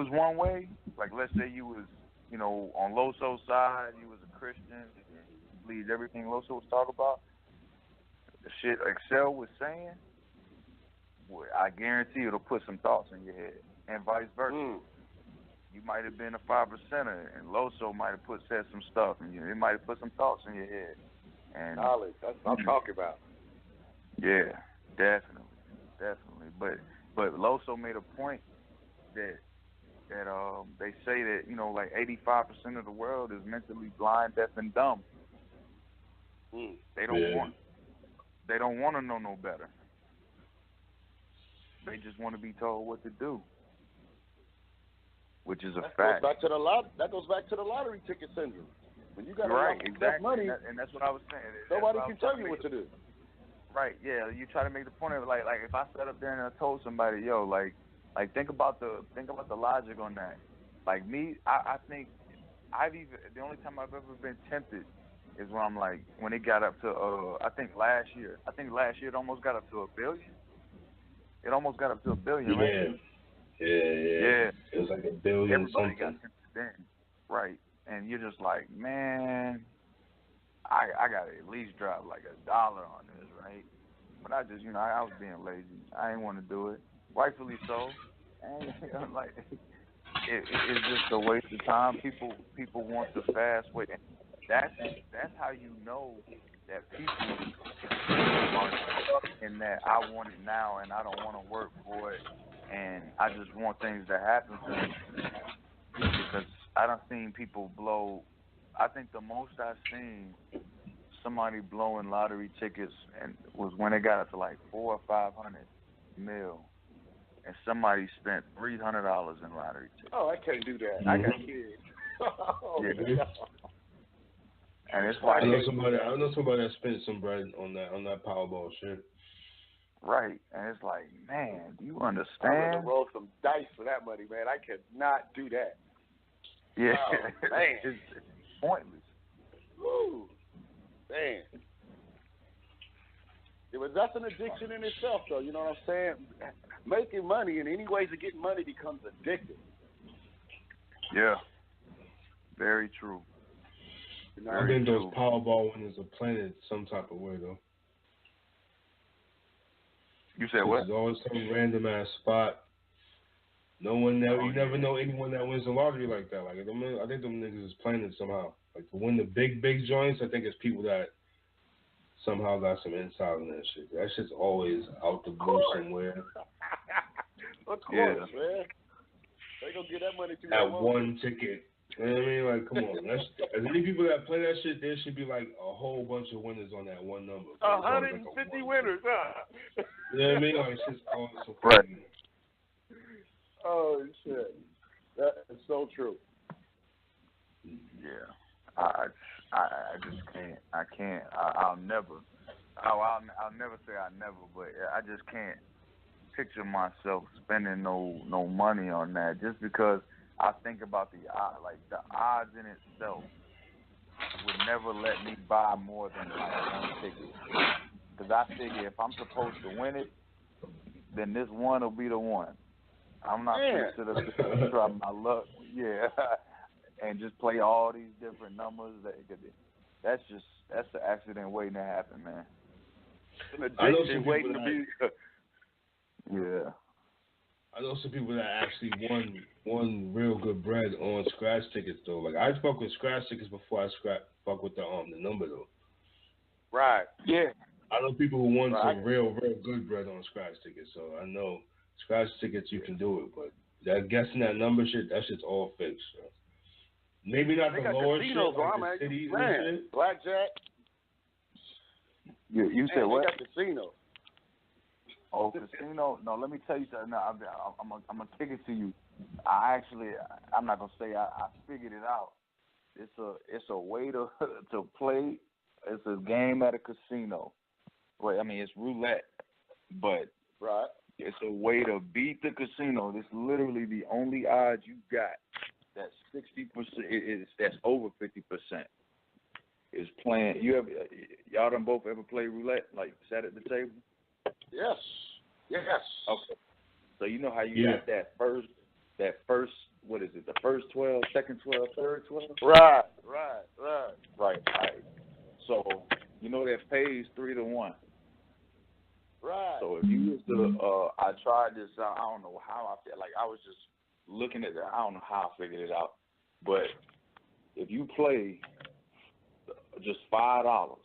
one way, like let's say you was, you know, on Loso's side, you was a Christian, you believed everything Loso was talking about, the shit Excel was saying, boy, I guarantee it'll put some thoughts in your head, and vice versa. You might have been a 5%er, and Loso might have said some stuff, and it might have put some thoughts in your head. And knowledge, that's what I'm talking about. Yeah, definitely. But Loso made a point that they say that, you know, like 85% of the world is mentally blind, deaf, and dumb. They don't want to know no better. They just want to be told what to do, which is a fact. That goes back to the lottery ticket syndrome. When you got exactly. money, and that's what I was saying. Nobody can tell you what to do. Right? Yeah. You try to make the point of like if I sat up there and I told somebody, yo, like think about the logic on that. Like me, I think the only time I've ever been tempted is when I'm like when it got up to I think last year it almost got up to $1 billion. It almost got up to $1 billion, right? Yeah. It was like $1 billion something. Got then, right? And you're just like, man, I gotta at least drop like $1 on this, right? But I just, I was being lazy. I didn't want to do it. Rightfully so. And like, it's just a waste of time. People want the fast way. And that's how you know that people are stuck in that I want it now and I don't want to work for it and I just want things to happen to me. Because I done seen people blow. I think the most I've seen somebody blowing lottery tickets and was when it got up to like $400 or $500 mil, and somebody spent $300 in lottery tickets. Oh, I can't do that. I got kids. Yeah. And it's like I know somebody that spent some bread on that Powerball shit. Right, and it's like, man, do you understand? I'm gonna roll some dice for that money, man. I could not do that. Yeah, man, it's pointless. Woo. Man. Yeah, but that's an addiction in itself, though. You know what I'm saying? Making money and any ways of getting money becomes addictive. Yeah. Very true. I think those Powerball winners are planted some type of way, though. You said what? There's always some random ass spot. You never know anyone that wins the lottery like that. Like I think them niggas is planted somehow. Like to win the big joints, I think it's people that somehow got some insight on that shit. That shit's always out the blue somewhere. Of course, man. They gonna get that money to that one ticket. You know what I mean? Like, come on. As many people that play that shit, there should be like a whole bunch of winners on that one number. 150 winners, huh? You know what I mean? Like, it's just all so right. Oh, shit. That is so true. Yeah. I just can't. I can't. I'll never. I'll never say I never, but I just can't picture myself spending no money on that just because I think about the odds in itself would never let me buy more than like one ticket. Because I figure if I'm supposed to win it, then this one will be the one. I'm not going to try my luck, and just play all these different numbers. That's the accident waiting to happen, man. An addiction waiting to be. Yeah. I know some people that actually won real good bread on scratch tickets though. Like I fuck with scratch tickets before I fuck with the number though. Right. Yeah. I know people who won some real good bread on scratch tickets, so I know scratch tickets you can do it, but that guessing that number shit, that shit's all fake. So. Maybe not the lower shit, like the cities and shit. Blackjack. You said what? They got casino. Oh, casino? No, let me tell you something. No, I'm gonna kick it to you. I'm not gonna say I figured it out. It's a way to play. It's a game at a casino. Well, I mean it's roulette, but it's a way to beat the casino. It's literally the only odds you got. That's 60%. That's over 50%. Is playing. Y'all done both ever played roulette? Like sat at the table? Yes. Okay. So you know how you got that first, what is it, the first 12, second 12, third 12? Right. So, you know that pays 3-1. Right. So if you was to, I tried this out, I don't know how I felt, like I was just looking at that, I don't know how I figured it out, but if you play just $5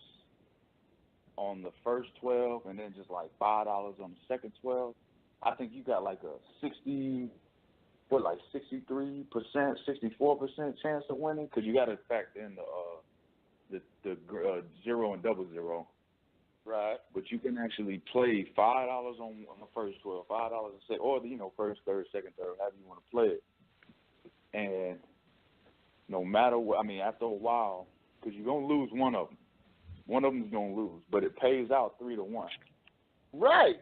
on the first 12 and then just like $5 on the second 12, I think you got like a 63%, 64% chance of winning because you got to factor in the 0 and 00. Right. But you can actually play $5 on the first 12, $5 a second, or first, third, second, third, however you want to play it. And no matter what, I mean, after a while, because you're gonna lose one of them. One of them is gonna lose, but it pays out 3-1. Right.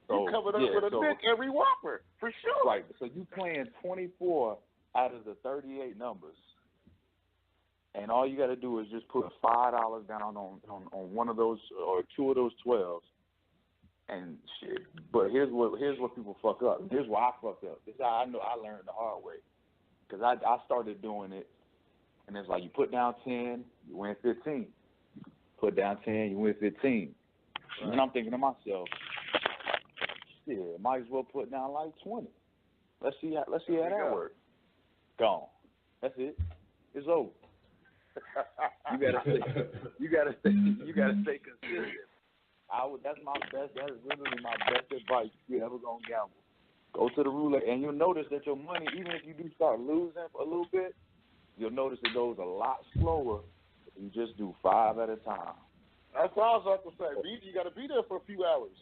So, you covered up with a nick every whopper, for sure. Right. So you playing 24 out of the 38 numbers, and all you got to do is just put $5 down on one of those or two of those 12s, and shit. But here's what people fuck up. Here's why I fucked up. This is how I know I learned the hard way, because I started doing it, and it's like you put down 10, you win 15. Put down 10, you win 15. Right. And then I'm thinking to myself, shit, might as well put down like 20. Let's see how that works. Gone. That's it. It's over. You gotta stay consistent. That's literally my best advice if you're ever gonna gamble. Go to the roulette, and you'll notice that your money, even if you do start losing a little bit, you'll notice it goes a lot slower. You just do 5 at a time. That's what I was about to say. You got to be there for a few hours.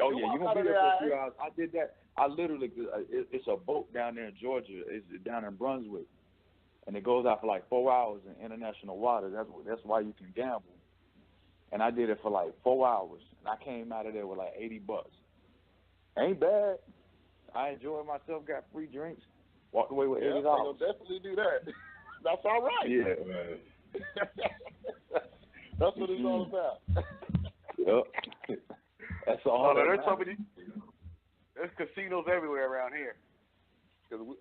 Oh, yeah, you're going to be there for a few hours. I did that. I literally, it's a boat down there in Georgia. It's down in Brunswick. And it goes out for like 4 hours in international water. That's why you can gamble. And I did it for like 4 hours. And I came out of there with like $80. Ain't bad. I enjoyed myself, got free drinks, walked away with $80. I'll definitely do that. That's all right. Yeah, man. That's what it's all about. Yep. That's all. There's so many. There's casinos everywhere around here.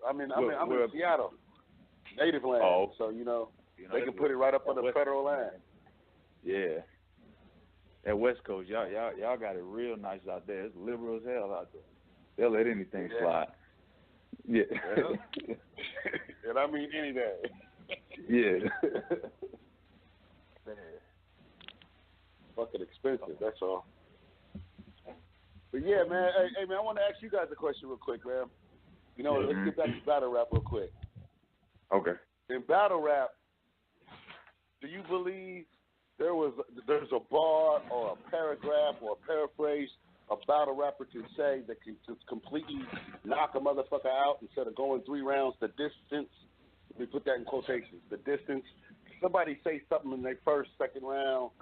I'm in Seattle, native land. Oh. So they can put it right up on the federal land. Yeah. At West Coast, y'all got it real nice out there. It's liberal as hell out there. They'll let anything slide. Yeah. And I mean any day. Yeah. Man. Fucking expensive, that's all. But yeah, man, hey man, I want to ask you guys a question real quick, man. Let's get back to battle rap real quick. Okay. In battle rap, do you believe there's a bar or a paragraph or a paraphrase a battle rapper can say that can just completely knock a motherfucker out instead of going 3 rounds? The distance, let me put that in quotations, the distance. Somebody say something in their first, second round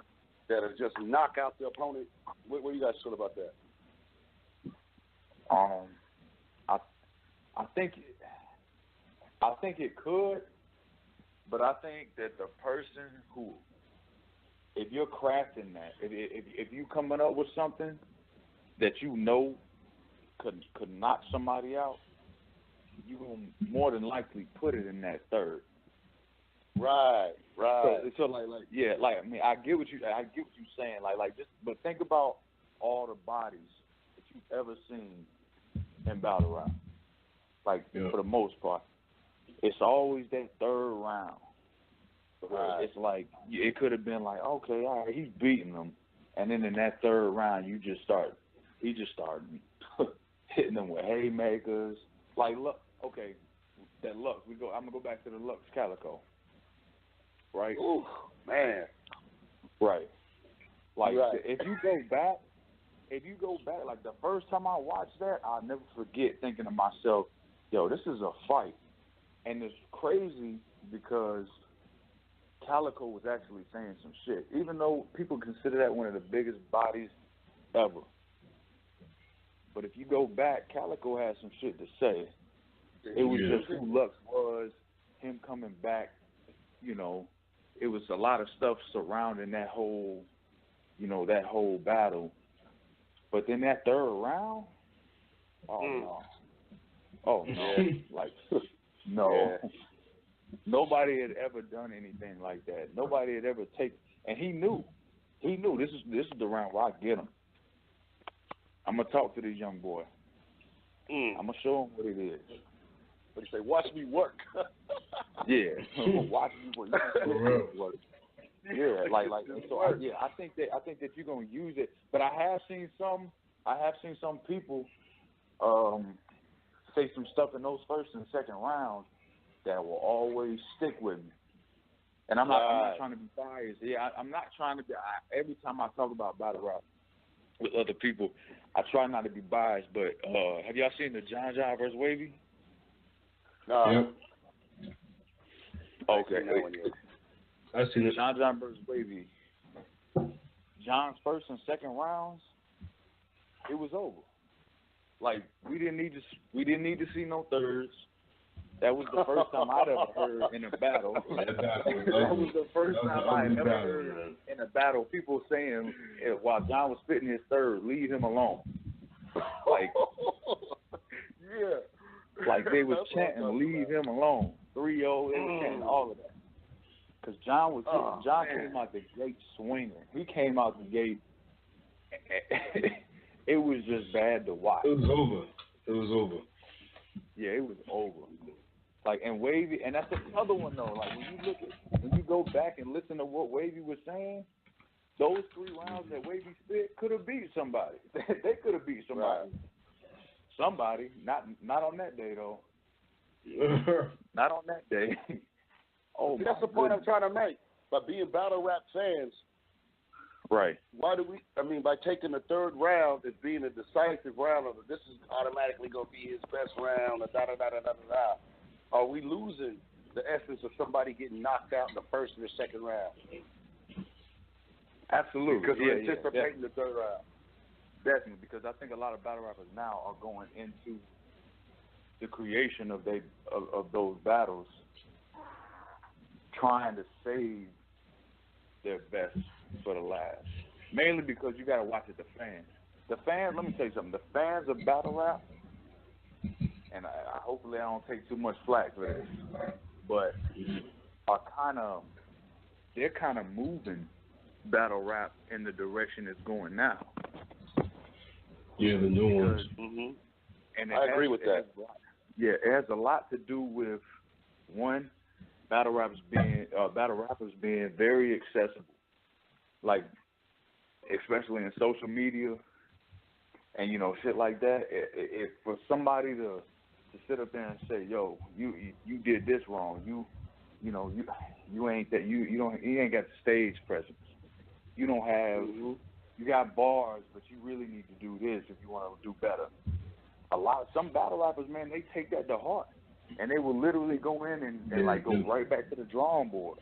that'll just knock out the opponent. What do you guys feel about that? I think it could, but I think that the person who, if you're crafting that, if you coming up with something that could knock somebody out, you will more than likely put it in that third. Right. So I get what you're saying. But think about all the bodies that you've ever seen in battle rap. For the most part, it's always that third round. Right. It's like it could have been like, okay, all right, he's beating them, and then in that third round, he just started hitting them with haymakers. Look, okay, that Lux. I'm gonna go back to the Lux Calico. Right. Ooh, man. Right. If you go back, like the first time I watched that, I'll never forget thinking to myself, yo, this is a fight. And it's crazy because Calico was actually saying some shit, even though people consider that one of the biggest bodies ever. But if you go back, Calico had some shit to say. It was just who Lux was, him coming back, it was a lot of stuff surrounding that whole battle. But then that third round, no. No. Yeah. Nobody had ever done anything like that. Nobody had ever taken, and he knew this is the round where I get him. I'm gonna talk to this young boy. I'm gonna show him what it is. But he say, "Watch me work." Yeah, watch me work. Yeah, I think that you're gonna use it. But I have seen some people say some stuff in those first and second rounds that will always stick with me. And I'm not trying to be biased. Yeah, I'm not trying to be. Every time I talk about battle rap with other people, I try not to be biased. But have y'all seen the John versus Wavy? No. Yep. Okay. I've seen it. John versus Wavy. John's first and second rounds, it was over. We didn't need to see no thirds. That was the first time I'd ever heard in a battle. That was the first time I had ever heard in a battle people saying, while John was spitting his third, leave him alone. They was chanting, leave him alone. 3-0, they were chanting all of that. Because John came out the gate swinging. He came out the gate. It was just bad to watch. It was over. Yeah, it was over. And Wavy, and that's another one though. When you go back and listen to what Wavy was saying, those 3 rounds that Wavy spit could have beat somebody. They could have beat somebody. Right. Somebody, not on that day though. Not on that day. See, that's the point I'm trying to make. By being battle rap fans, right? Why do by taking the third round as being a decisive round, of this is automatically going to be his best round, are we losing the essence of somebody getting knocked out in the first or the second round? Absolutely. Because we're anticipating the third round. Definitely, because I think a lot of battle rappers now are going into the creation of those battles, trying to save their best for the last. Mainly because you got to watch it. The fans. Let me tell you something. The fans of battle rap, and hopefully I don't take too much flack for this, but they're kind of moving battle rap in the direction it's going now. Yeah, the new ones. And I agree with that. It has a lot to do with, one, battle rappers being very accessible, like especially in social media and shit like that. If for somebody to sit up there and say, "Yo, you did this wrong. You ain't that. You ain't got the stage presence. You don't have. You got bars, but you really need to do this if you want to do better." Some battle rappers, man, they take that to heart, and they will literally go in and go right back to the drawing board,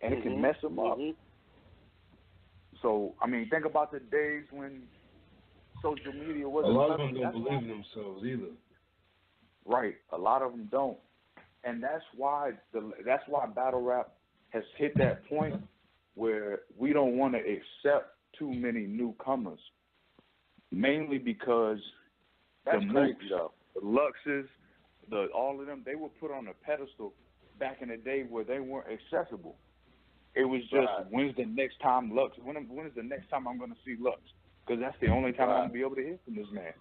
and it can mess them up. So, I mean, think about the days when social media wasn't. A lot of them don't believe in themselves either. Right, a lot of them don't, and that's why battle rap has hit that point where we don't want to accept too many newcomers, mainly because that's the crazy, Mooks, the Luxes, all of them, they were put on a pedestal back in the day where they weren't accessible. It was just, when's the next time Lux? When is the next time I'm going to see Lux? Because that's the only time I'm going to be able to hear from this man.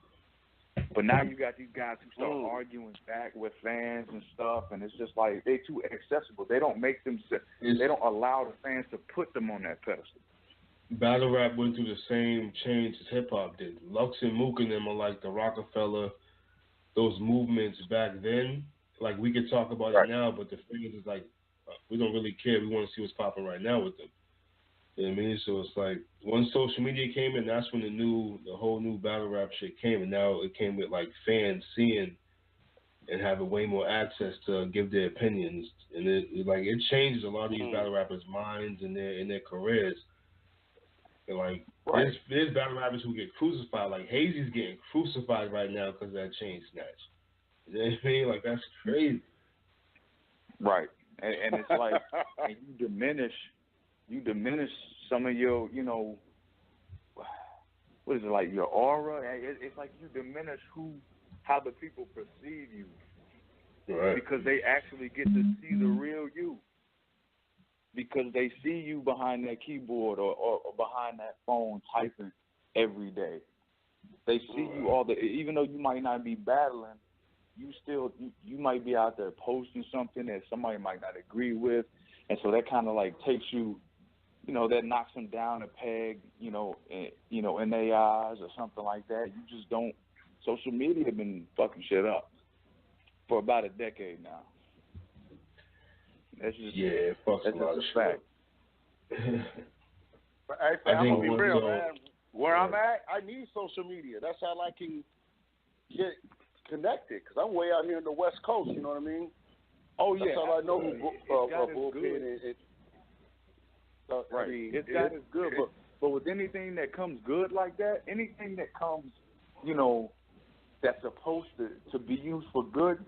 But now you got these guys who start arguing back with fans and stuff, and it's just like they're too accessible. They don't they don't allow the fans to put them on that pedestal. Battle rap went through the same change as hip hop did. Lux and Mook and them are like the Rockefeller, those movements back then. Like we could talk about it now, but the fans is like, we don't really care. We want to see what's popping right now with them. You know what I mean? So it's like once social media came in, that's when the whole new battle rap shit came, and now it came with like fans seeing and having way more access to give their opinions, and it changes a lot of these battle rappers' minds and their careers. And like there's battle rappers who get crucified. Like Hazy's getting crucified right now because of that chain snatch. You know what I mean? Like that's crazy. Right, and it's like and you diminish some of your, what is it, like your aura? It's like you diminish how the people perceive you, because they actually get to see the real you. Because they see you behind that keyboard or behind that phone typing every day. They see you even though you might not be battling, you might be out there posting something that somebody might not agree with, and so that kind of like takes you, that knocks them down a peg, in their eyes or something like that. You just don't. Social media have been fucking shit up for about a decade now. That's just it fucks that's a lot just of a fact. But hey, I'm gonna be real, man. Where I'm at, I need social media. That's how I can get connected. Cause I'm way out here in the West Coast. You know what I mean? Oh yeah. That's how I know who Bullpen is. Right. I mean, it's good, but with anything that comes good like that, anything that comes, that's supposed to be used for good,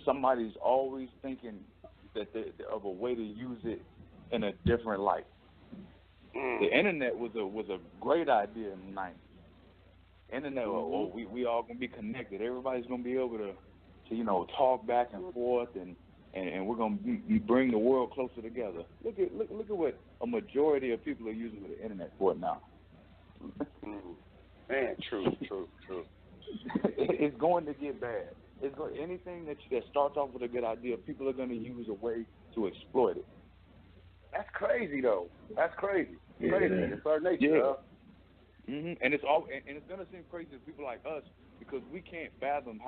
somebody's always thinking of a way to use it in a different light. The internet was a great idea in the 90s. Internet, we all gonna be connected. Everybody's gonna be able to talk back and forth, and we're gonna bring the world closer together. Look at what a majority of people are using the internet for now. Man, true. It's going to get bad. Anything that starts off with a good idea, people are going to use a way to exploit it. That's crazy, though. That's crazy. Yeah. Crazy. It's our nature. And it's all, and it's going to seem crazy to people like us because we can't fathom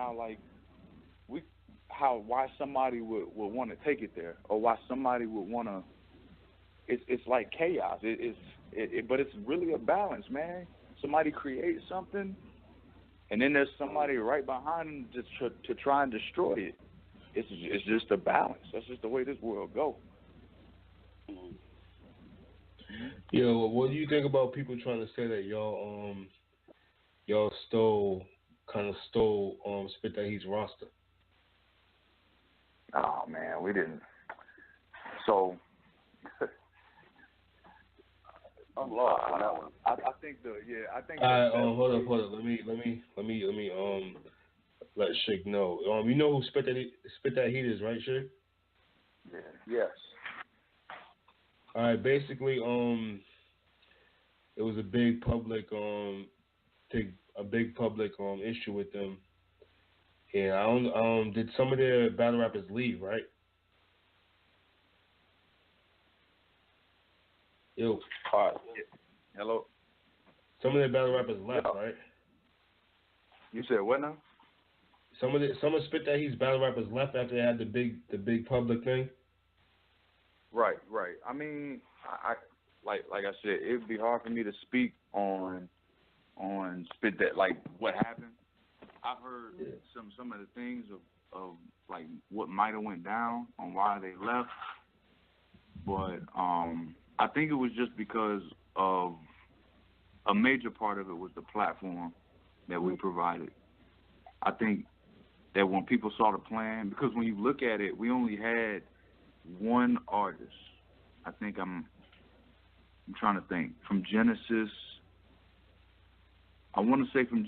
why somebody would want to take it there, or why somebody would want to. It's like chaos. But it's really a balance, man. Somebody creates something, and then there's somebody right behind them just to try and destroy it. It's just a balance. That's just the way this world goes. Yo, what do you think about people trying to say that y'all stole Spit That Heat's roster? Oh man, we didn't. So I'm lost on that one. I think I think. Hold up. Let me let Shake know. You know who spit that heat is, right, Shake? Yeah. Yes. All right. Basically, it was a big public issue with them. Yeah, I don't. Did some of their battle rappers leave, right? Yo. All right. Hello. Some of their battle rappers left, right? You said what now? Some of Spit That Heat's battle rappers left after they had the big public thing. Right. I mean, I like I said, it'd be hard for me to speak on Spit That, like what happened. I've heard some of the things of like what might have went down on why they left, but I think it was just because of a major part of it was the platform that we provided. I think that when people saw the plan, because when you look at it, we only had one artist. I think I'm trying to think from Genesis. I want to say from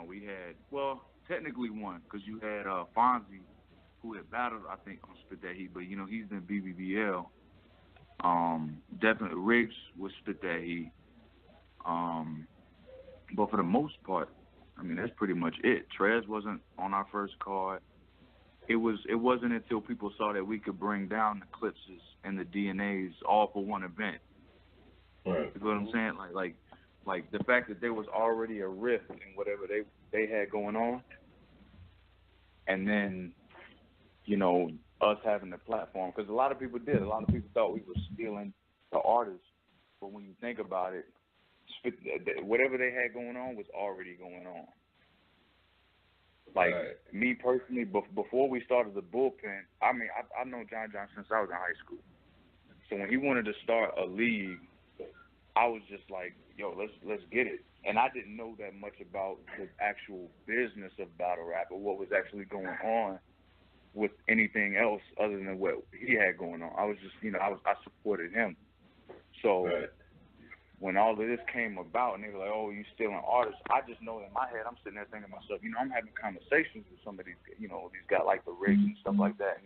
we had, well, technically one, because you had Fonzie, who had battled, I think, on Spit That Heat, but, you know, he's in BBBL. Definitely Riggs would Spit That Heat. But for the most part, I mean, that's pretty much it. Trez wasn't on our first card. It wasn't until people saw that we could bring down the Clipses and the DNAs all for one event. Right. You know what I'm saying? Like the fact that there was already a rift in whatever they had going on, and then, you know, us having the platform, because a lot of people did. A lot of people thought we were stealing the artists, but when you think about it, whatever they had going on was already going on. Like, me personally, before we started the bullpen, I mean, I've known John since I was in high school. So when he wanted to start a league, I was just like, yo, let's get it. And I didn't know that much about the actual business of battle rap or what was actually going on with anything else other than what he had going on. I was just, you know, I supported him. So when all of this came about and they were like, oh, you stealing artists, I just know in my head, I'm sitting there thinking to myself, you know, I'm having conversations with some of these, you know, these guys like the Riggs and stuff like that.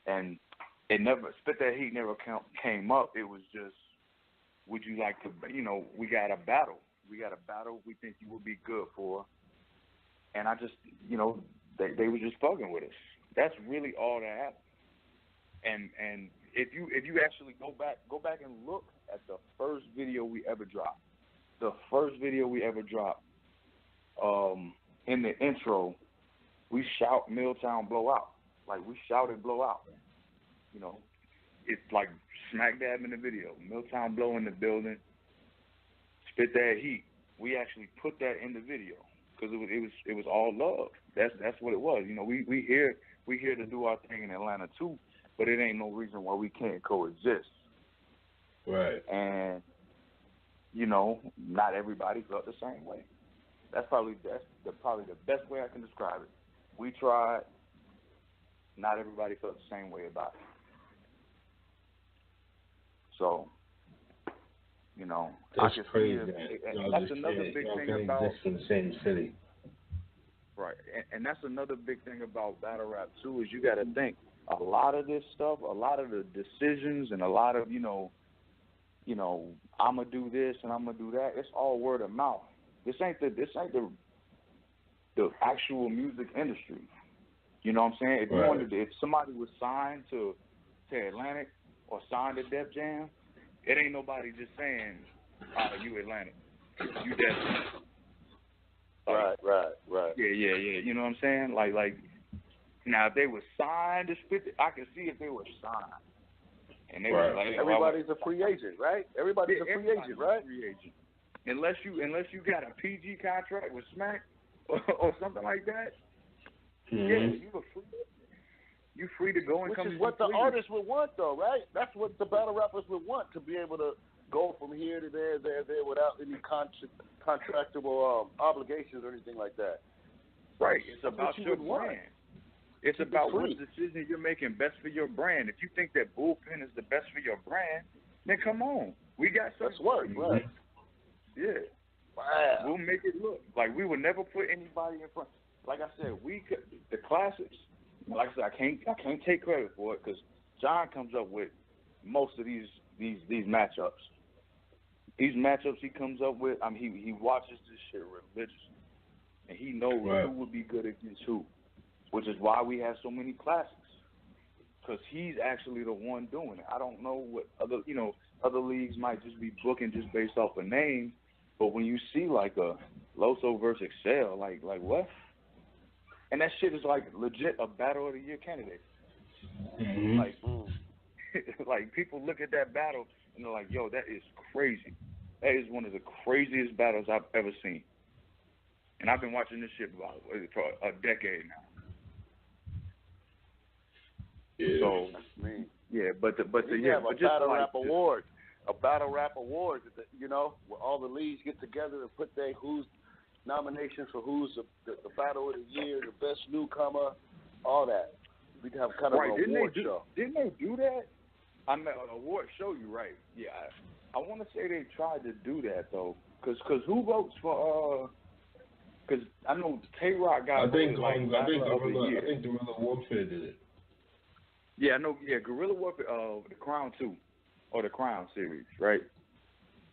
And it never, Spit That Heat never came up. It was just, would you like to, you know, we got a battle. We got a battle we think you would be good for. And I just, you know, they were just fucking with us. That's really all that happened. And if you actually go back and look at the first video we ever dropped. The first video we ever dropped, in the intro, we shout Milltown Blow Out. Like, we shouted Blow Out. You know, it's like smack dab in the video. Milltown Blow in the building. Spit That Heat. We actually put that in the video because it was all love. That's what it was. You know, we here to do our thing in Atlanta too, but it ain't no reason why we can't coexist. Right. And, you know, not everybody felt the same way. That's probably the best way I can describe it. We tried. Not everybody felt the same way about it. So, you know, that's I can crazy. and that's another big thing about in the same city. Right, and that's another big thing about battle rap too is you got to think a lot of this stuff, a lot of the decisions, and a lot of you know, I'm gonna do this and I'm gonna do that. It's all word of mouth. This ain't the actual music industry. You know what I'm saying? If you wanted if somebody was signed to Atlantic or signed to Def Jam, it ain't nobody just saying, you Atlantic, you Def Jam. Right. Yeah. You know what I'm saying? Like now if they were signed to Spit, I can see if they were signed. And they were like, everybody's a free agent, right? Everybody's a free agent, right? Free agent. Unless you got a PG contract with Smack or something like that. Mm-hmm. Yeah, you a free agent. You free to go and Which come. Which is what the artists would want, though, right? That's what the battle rappers would want, to be able to go from here to there without any contractual obligations or anything like that. Right. It's about your brand. It's about what decision you're making best for your brand. If you think that Bullpen is the best for your brand, Man, come on. We got That's work, right? Yeah. Wow. We'll make it look like we would never put anybody in front. Like I said, we could, the classics. Like I said, I can't take credit for it because John comes up with most of these matchups. These matchups he comes up with, I mean, he watches this shit religiously, and he knows who would be good against who, which is why we have so many classics. Because he's actually the one doing it. I don't know what other leagues might just be booking just based off a name, but when you see like a Loso versus Excel, like what? And that shit is like legit a battle of the year candidate. Mm-hmm. Like people look at that battle and they're like, yo, that is crazy. That is one of the craziest battles I've ever seen. And I've been watching this shit for a decade now. Yeah. So, yeah, but a battle rap award, where all the leagues get together and put their nominations for who's the battle of the year, the best newcomer, all that. We have kind of an award show. Didn't they do that? I mean, an award show, you're right. Yeah, I want to say they tried to do that though, because who votes for? Because I know Tay-Rock got. I think Guerrilla Warfare did it. Yeah, I know. Yeah, Guerrilla Warfare, the Crown 2, or the Crown series, right?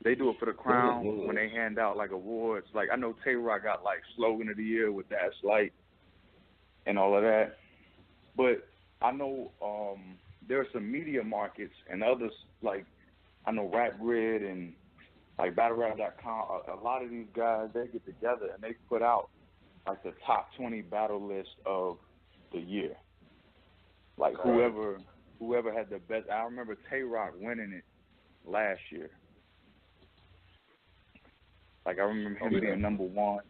They do it for the Crown when they hand out like awards. Like I know Tay-Rock got like slogan of the year with That's Light and all of that. But I know there are some media markets and others like I know Rap Grid and like BattleRap.com. A lot of these guys, they get together and they put out like the top 20 battle list of the year. Like whoever had the best. I remember Tay-Rock winning it last year. Like I remember him being number one,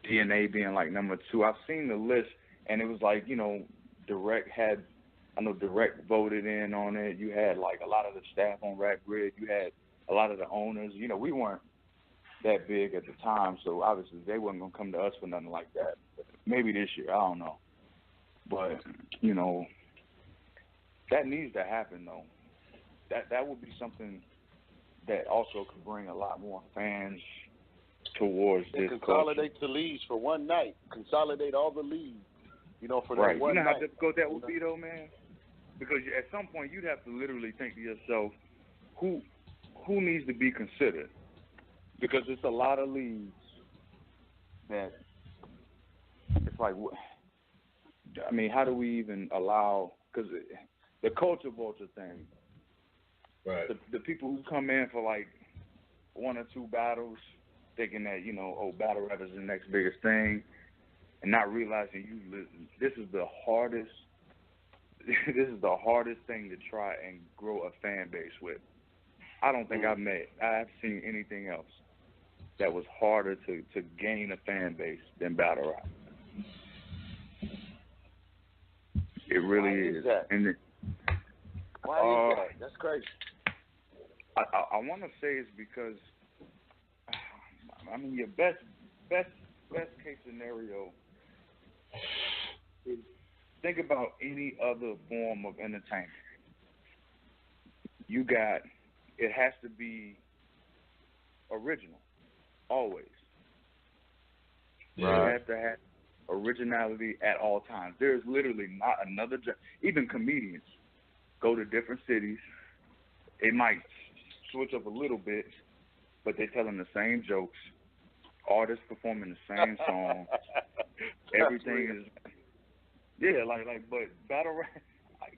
DNA being like number two. I've seen the list, and it was like Direct voted in on it. You had like a lot of the staff on Rap Grid. You had a lot of the owners. We weren't that big at the time, so obviously they wasn't gonna come to us for nothing like that. Maybe this year, I don't know. But that needs to happen though. That would be something that also could bring a lot more fans towards this. Consolidate the leagues for one night. Consolidate all the leagues, for that one night. You know how difficult that would be though, man? Because at some point you'd have to literally think to yourself, who needs to be considered? Because it's a lot of leagues that it's like, I mean, how do we even allow? Because the culture vulture thing, right? The people who come in for like one or two battles, thinking that battle rap is the next biggest thing, and not realizing this is the hardest. This is the hardest thing to try and grow a fan base with. I don't think I've seen anything else that was harder to gain a fan base than battle rap. It really is. Why is that? That's crazy. I want to say it's because, I mean, your best case scenario is think about any other form of entertainment. It has to be original, always. Yeah. It has to have originality at all times. There's literally not another even comedians go to different cities. They might switch up a little bit, but they're telling the same jokes. Artists performing the same song. Everything is but battle rap.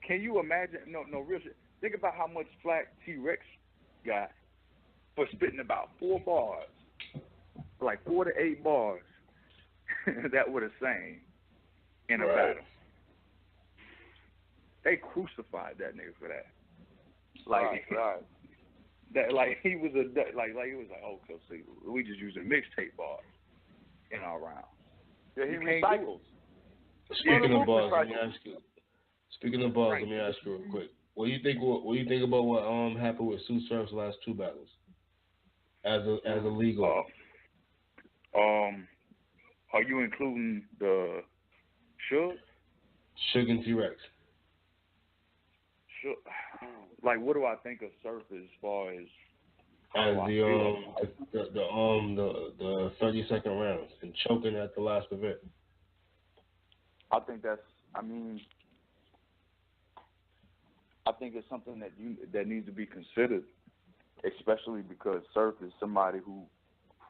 Can you imagine? No, real shit. Think about how much flack T-Rex got for spitting about 4 bars, like 4 to 8 bars that were the same in a battle. They crucified that nigga for that. That he was oh, cause see, we just using mixtape bars in our rounds. Yeah, he recycles. Speaking of bars, let me ask you real quick. What do you think about what happened with Sue Surf's last 2 battles as a legal? Are you including the Suge and T-Rex? like, what do I think of Surf as far as the 30-second rounds and choking at the last event? I think it's something that needs to be considered, especially because Surf is somebody who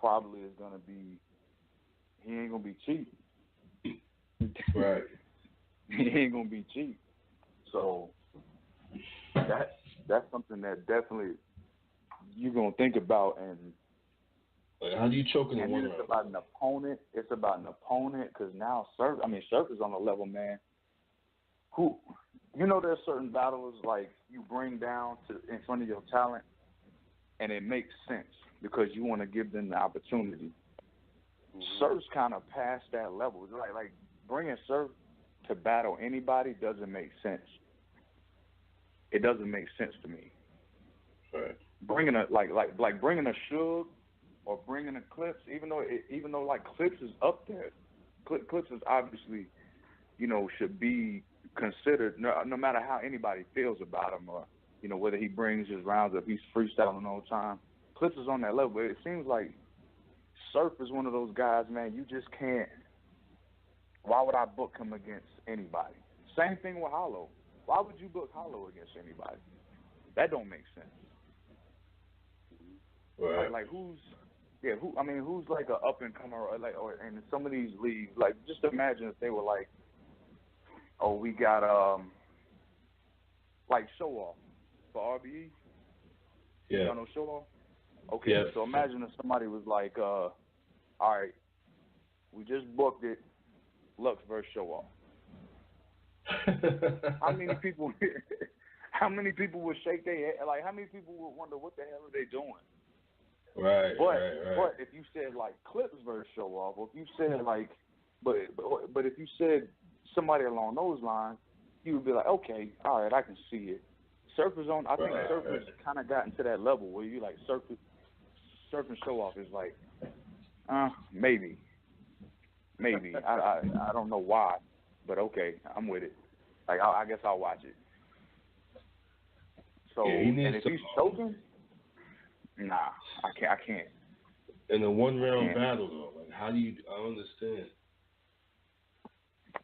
probably is gonna be. He ain't gonna be cheap. Right. He ain't gonna be cheap. So that's something that definitely you're gonna think about. And how do you choke in the one round? It's about an opponent. It's about an opponent because now Surf is on a level, man. Who, there's certain battles like you bring down in front of your talent, and it makes sense because you want to give them the opportunity. Surf's kind of past that level. It's like bringing Surf to battle anybody doesn't make sense. It doesn't make sense to me. Right. Bringing a bringing a Suge or bringing a Clips, even though like Clips is up there. Clips is obviously, should be considered no matter how anybody feels about him or whether he brings his rounds up, he's freestyling all the time. Clips is on that level, but it seems like Surf is one of those guys, man. You just can't. Why would I book him against anybody? Same thing with Hollow. Why would you book Hollow against anybody? That don't make sense. Right. Like who's like an up and comer or in some of these leagues, like just imagine if they were like, oh, we got like Show Off for RBE. Yeah. You know Show Off? Okay, yeah. So imagine if somebody was like, all right, we just booked it, Lux versus Show Off. How many people would shake their head? Like, how many people would wonder what the hell are they doing? Right, but But if you said like Clips versus Show Off, or if you said like, but if you said somebody along those lines, you would be like, okay, all right, I can see it. Surfer's on. I think Surfer's kind of gotten to that level where you like Surf and Show Off is like, maybe. I don't know why, but okay, I'm with it. Like I guess I'll watch it. So and if he's choking, nah, I can't. In a one-round battle, though, like how do you? I understand.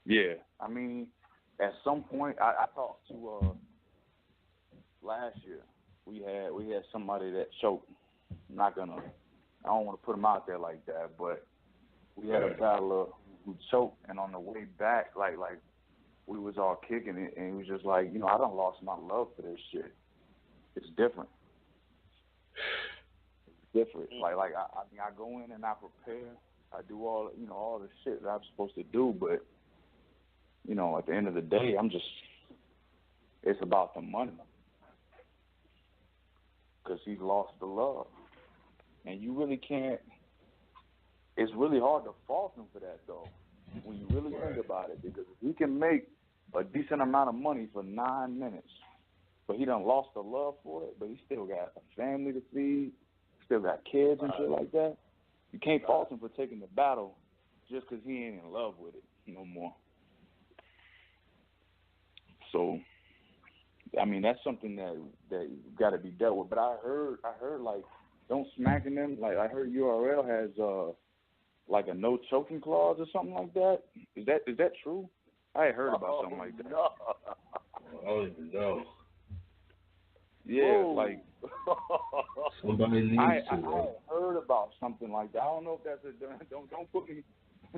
Yeah, I mean, at some point, I talked to last year. We had somebody that choked. I don't want to put him out there like that, but we had a battler who choked, and on the way back, like we was all kicking it, and he was just like, I done lost my love for this shit. It's different. It's different. Like I go in and I prepare. I do all the shit that I'm supposed to do, but at the end of the day, it's about the money. Because he's lost the love. And you really can't, it's really hard to fault him for that, though, when you really think about it. Because if he can make a decent amount of money for 9 minutes, but he done lost the love for it, but he still got a family to feed, still got kids and shit like that, you can't fault him for taking the battle just because he ain't in love with it no more. So, I mean, that's something that got to be dealt with. But I heard like, don't smacking them. Like I heard URL has like a no choking clause or something like that. Is that true? I had heard about something like that. No. I don't even know. Yeah, like somebody needs to. I heard about something like that. I don't know if that's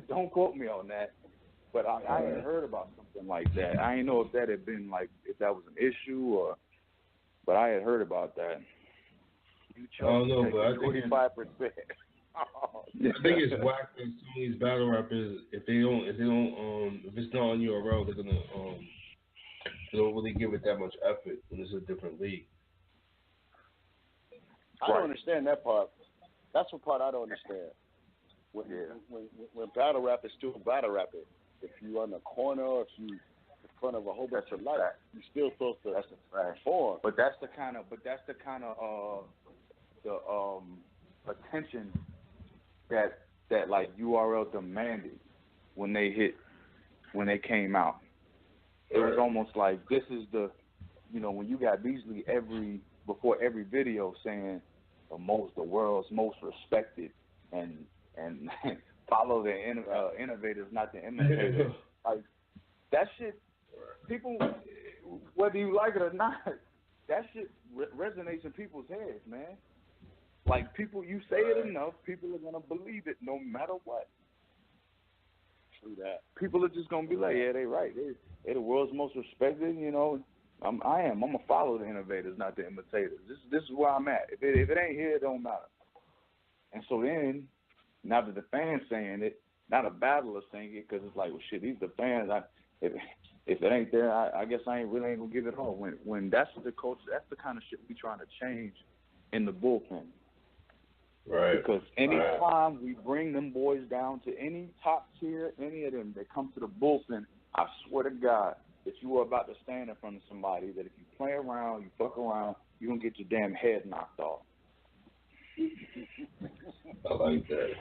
don't quote me on that. But I had heard about something like that. I didn't know if that had been like if that was an issue but I had heard about that. I don't know, but I think 25%. I think it's whack that some of these battle rappers, if it's not on URL, they're gonna they don't really give it that much effort when it's a different league. I don't understand that part. That's the part I don't understand. When battle rap is still battle rapping. If you on the corner or if you in front of a whole bunch of lights, you're still supposed to perform. But that's the kind of attention that like URL demanded when they came out. It was almost like this is the you know, when you got Beasley before every video saying the world's most respected and follow the innovators, not the imitators. Like that shit, people, whether you like it or not, that shit resonates in people's heads, man. Like people, you say it enough, people are gonna believe it no matter what. True that. People are just gonna be like, yeah, they right. They're the world's most respected. You know, I'm gonna follow the innovators, not the imitators. This is where I'm at. If it ain't here, it don't matter. And so then, now that the fans saying it, not a battler saying it, because it's like, well, shit, these the fans. If it ain't there, I guess I ain't gonna give it all. When that's the culture, that's the kind of shit we trying to change in the bullpen. Right. Because anytime we bring them boys down to any top tier, any of them, they come to the bullpen, I swear to God that you are about to stand in front of somebody that if you play around, you fuck around, you're going to get your damn head knocked off. I like that.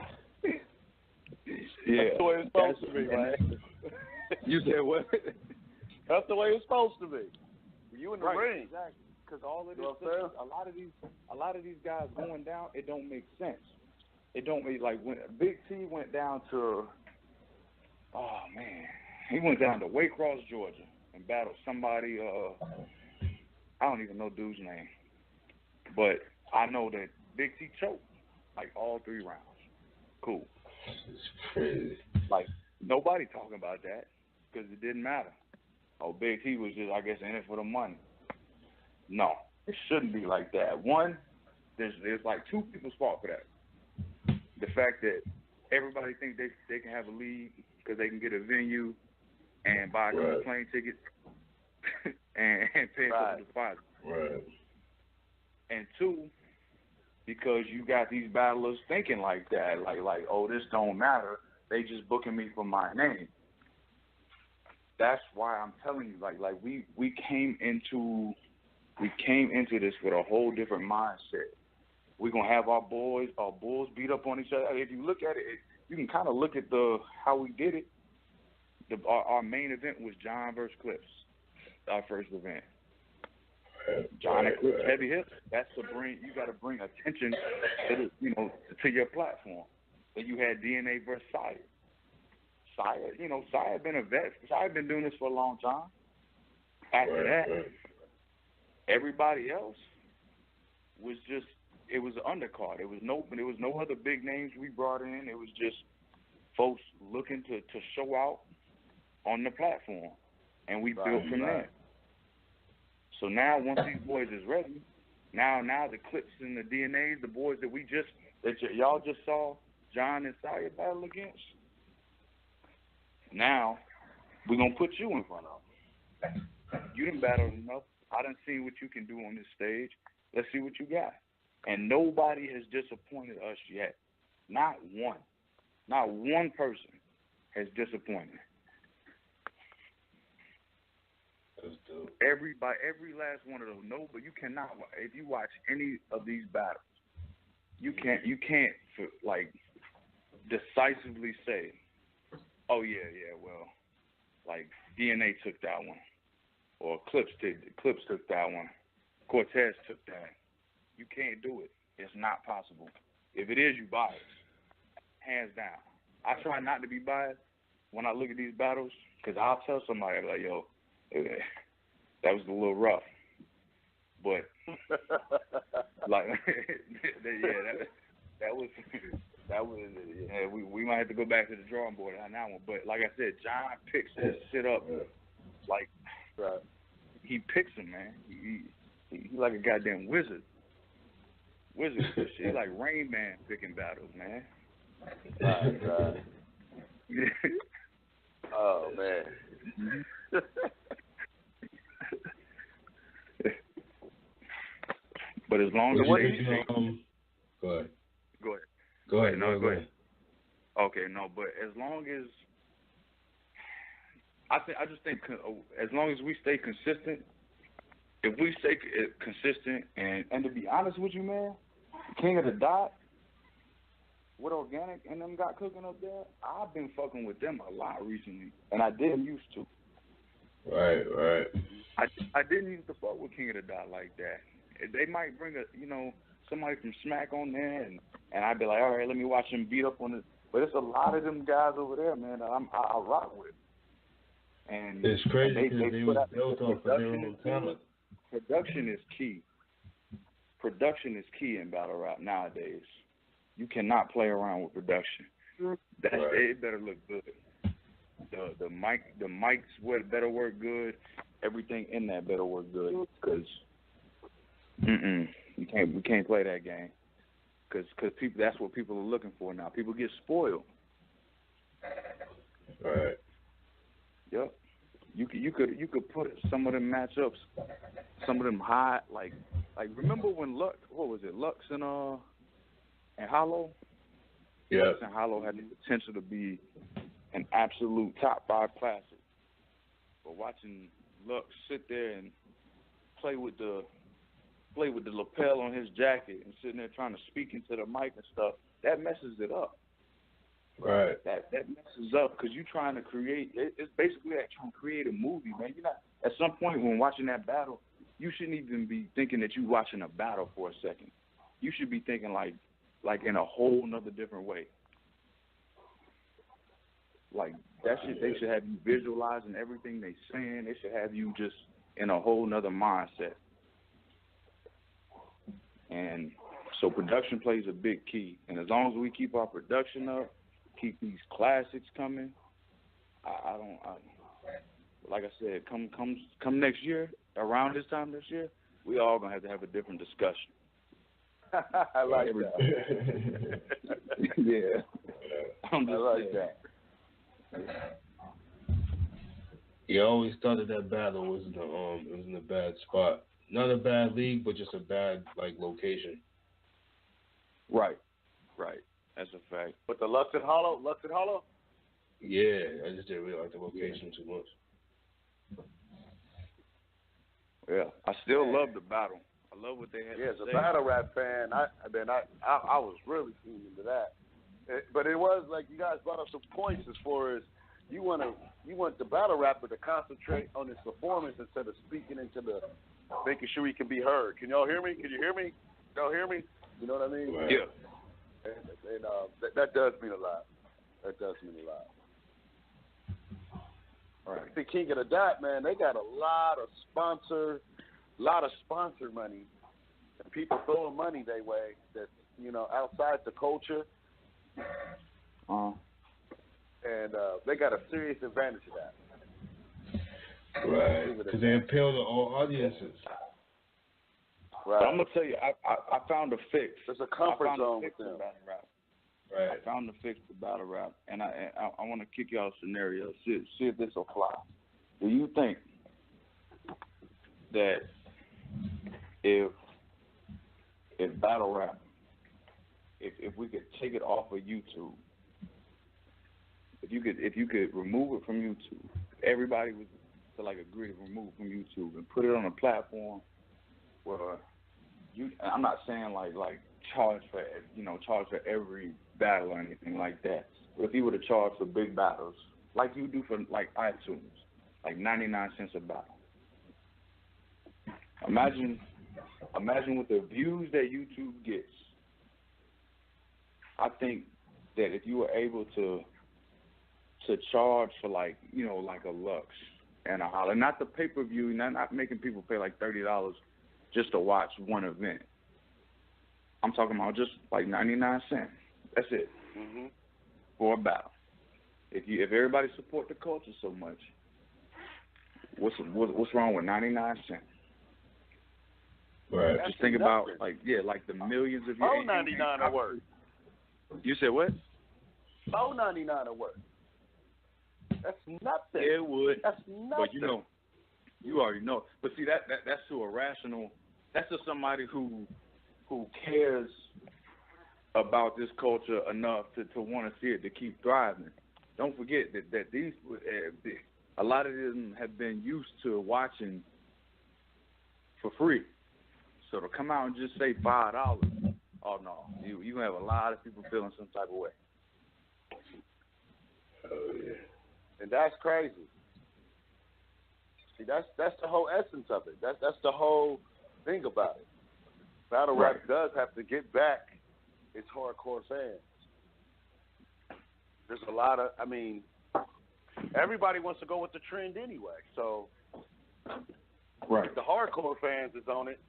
Yeah. That's the way it's supposed to be, man. You said what? That's the way it's supposed to be. You in the ring. Exactly. Because all of this stuff, a lot of these guys going down, it don't make sense. It don't make, like when Big T went down to, oh man, he went down to Waycross, Georgia, and battled somebody. I don't even know dude's name, but I know that Big T choked like all 3 rounds. Cool. It's crazy. Like nobody talking about that because it didn't matter. Oh, Big T was just, I guess, in it for the money. No, it shouldn't be like that. One, there's like 2 people's fault for that. The fact that everybody thinks they can have a lead because they can get a venue and buy a couple plane tickets and pay for the deposit. Right. And 2, because you got these battlers thinking like that, like oh, this don't matter. They just booking me for my name. That's why I'm telling you, like we came into this with a whole different mindset. We're gonna have our bulls beat up on each other. If you look at it, you can kind of look at how we did it. Our main event was John versus Clips, our first event. John and Clips heavy hips. That's you got to bring attention to your platform. Then you had DNA versus Sire. Sire been a vet. Sire been doing this for a long time. After that. Everybody else was just, it was an undercard. There was no other big names we brought in. It was just folks looking to show out on the platform, and we built from there. So now once these boys is ready, now the Clips and the DNAs, the boys that y'all just saw John and Sire battle against, now we're going to put you in front of them. You done battled enough. I done seen what you can do on this stage. Let's see what you got. And nobody has disappointed us yet. Not one. Not one person has disappointed. That's dope. Every last one of them. No, but you cannot. If you watch any of these battles, you can't like decisively say, oh yeah, well, like DNA took that one. Or Clips took that one. Cortez took that. You can't do it. It's not possible. If it is, you biased. Hands down. I try not to be biased when I look at these battles because I'll tell somebody, like, yo, that was a little rough. But, like, we might have to go back to the drawing board on that one. But, like I said, John picks his shit up like, he picks him, man. He like a goddamn wizard. He like Rain Man picking battles, man. Right. Oh man. But as long as Go ahead. No, go ahead. Okay, no, but as long as I just think as long as we stay consistent, if we stay consistent and to be honest with you, man, King of the Dot, what Organic and them got cooking up there, I've been fucking with them a lot recently, and I didn't used to. Right. I didn't used to fuck with King of the Dot like that. They might bring somebody from Smack on there, and I'd be like, all right, let me watch him beat up on it. But it's a lot of them guys over there, man, that I rock with. And it's crazy because they was built off of their own talent. Production is key. Production is key in battle rap nowadays. You cannot play around with production. It better look good. The mics better work good. Everything in that better work good. Because we can't play that game. Because people, that's what people are looking for now. People get spoiled. Right. Yep. You could put some of them matchups, some of them high like remember when Lux and Hollow? Yeah. Lux and Hollow had the potential to be an absolute top 5 classic. But watching Lux sit there and play with the lapel on his jacket and sitting there trying to speak into the mic and stuff, that messes it up. Right. That messes up because you're trying to create. It's basically like trying to create a movie, man. You're not at some point when watching that battle, you shouldn't even be thinking that you're watching a battle for a second. You should be thinking like in a whole nother different way. Like that shit, they should have you visualizing everything they saying. They should have you just in a whole nother mindset. And so production plays a big key. And as long as we keep our production up, keep these classics coming, like I said, come next year, around this time this year, we all gonna have to have a different discussion. I like that. Yeah. I like that. Yeah, I always thought that battle was it was in a bad spot. Not a bad league, but just a bad location. Right. That's a fact. But the Lux and Hollow? Yeah, I just didn't really like the location too much. Yeah, I still love the battle. I love what they had. Yeah, as a battle rap fan, I was really keen into that. But it was like you guys brought up some points as far as you want the battle rapper to concentrate on his performance instead of speaking into making sure he can be heard. Can y'all hear me? Can you hear me? Y'all hear me? You know what I mean? Right. Yeah. And that does mean a lot. That does mean a lot. All right. The King of the Dot, man, they got a lot of sponsor money, and people throwing money their way that's outside the culture. And they got a serious advantage of that. Right, because they appeal to all audiences. Right. But I'm gonna tell you, I found a fix. There's a comfort zone with them. Right. I found the fix to battle rap, and I want to kick y'all a scenario. See if this will fly. Do you think that if battle rap, if we could take it off of YouTube, if you could remove it from YouTube, everybody would to agree to remove it from YouTube and put it on a platform where I'm not saying like charge for every battle or anything like that. But if you were to charge for big battles, like you do for iTunes, like 99 cents a battle. Imagine with the views that YouTube gets. I think that if you were able to charge for like a Lux and a Holler, not the pay-per-view, not making people pay like $30 just to watch one event. I'm talking about just like 99 cents. That's it. Mm-hmm. For a battle. If everybody support the culture so much, what's wrong with 99 cents? Right. Just think about like the millions of your $4.99 a word. You said what? $4.99 a word. That's nothing. Yeah, it would. That's nothing. But you already know. But see that's to a rational. That's to somebody who cares about this culture enough to want to see it to keep thriving. Don't forget that these a lot of them have been used to watching for free. So to come out and just say $5, oh no, you have a lot of people feeling some type of way. Oh yeah. And that's crazy. See, that's the whole essence of it. That's the whole thing about it. Battle rap does have to get back its hardcore fans. There's a lot of, I mean, everybody wants to go with the trend anyway. So, if the hardcore fans is on it,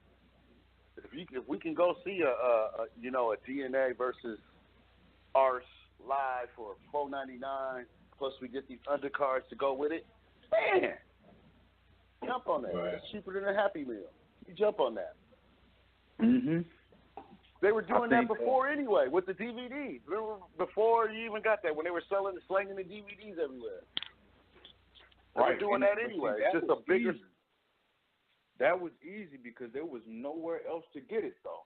if we can go see a DNA versus Arse live for $4.99, plus we get these undercards to go with it, man, jump on that. It's cheaper than a Happy Meal. You jump on that. Mm-hmm. They were doing that before anyway with the DVDs. Before you even got that, when they were slanging the DVDs everywhere. They were doing that anyway. It's just a bigger. Easy. That was easy because there was nowhere else to get it though.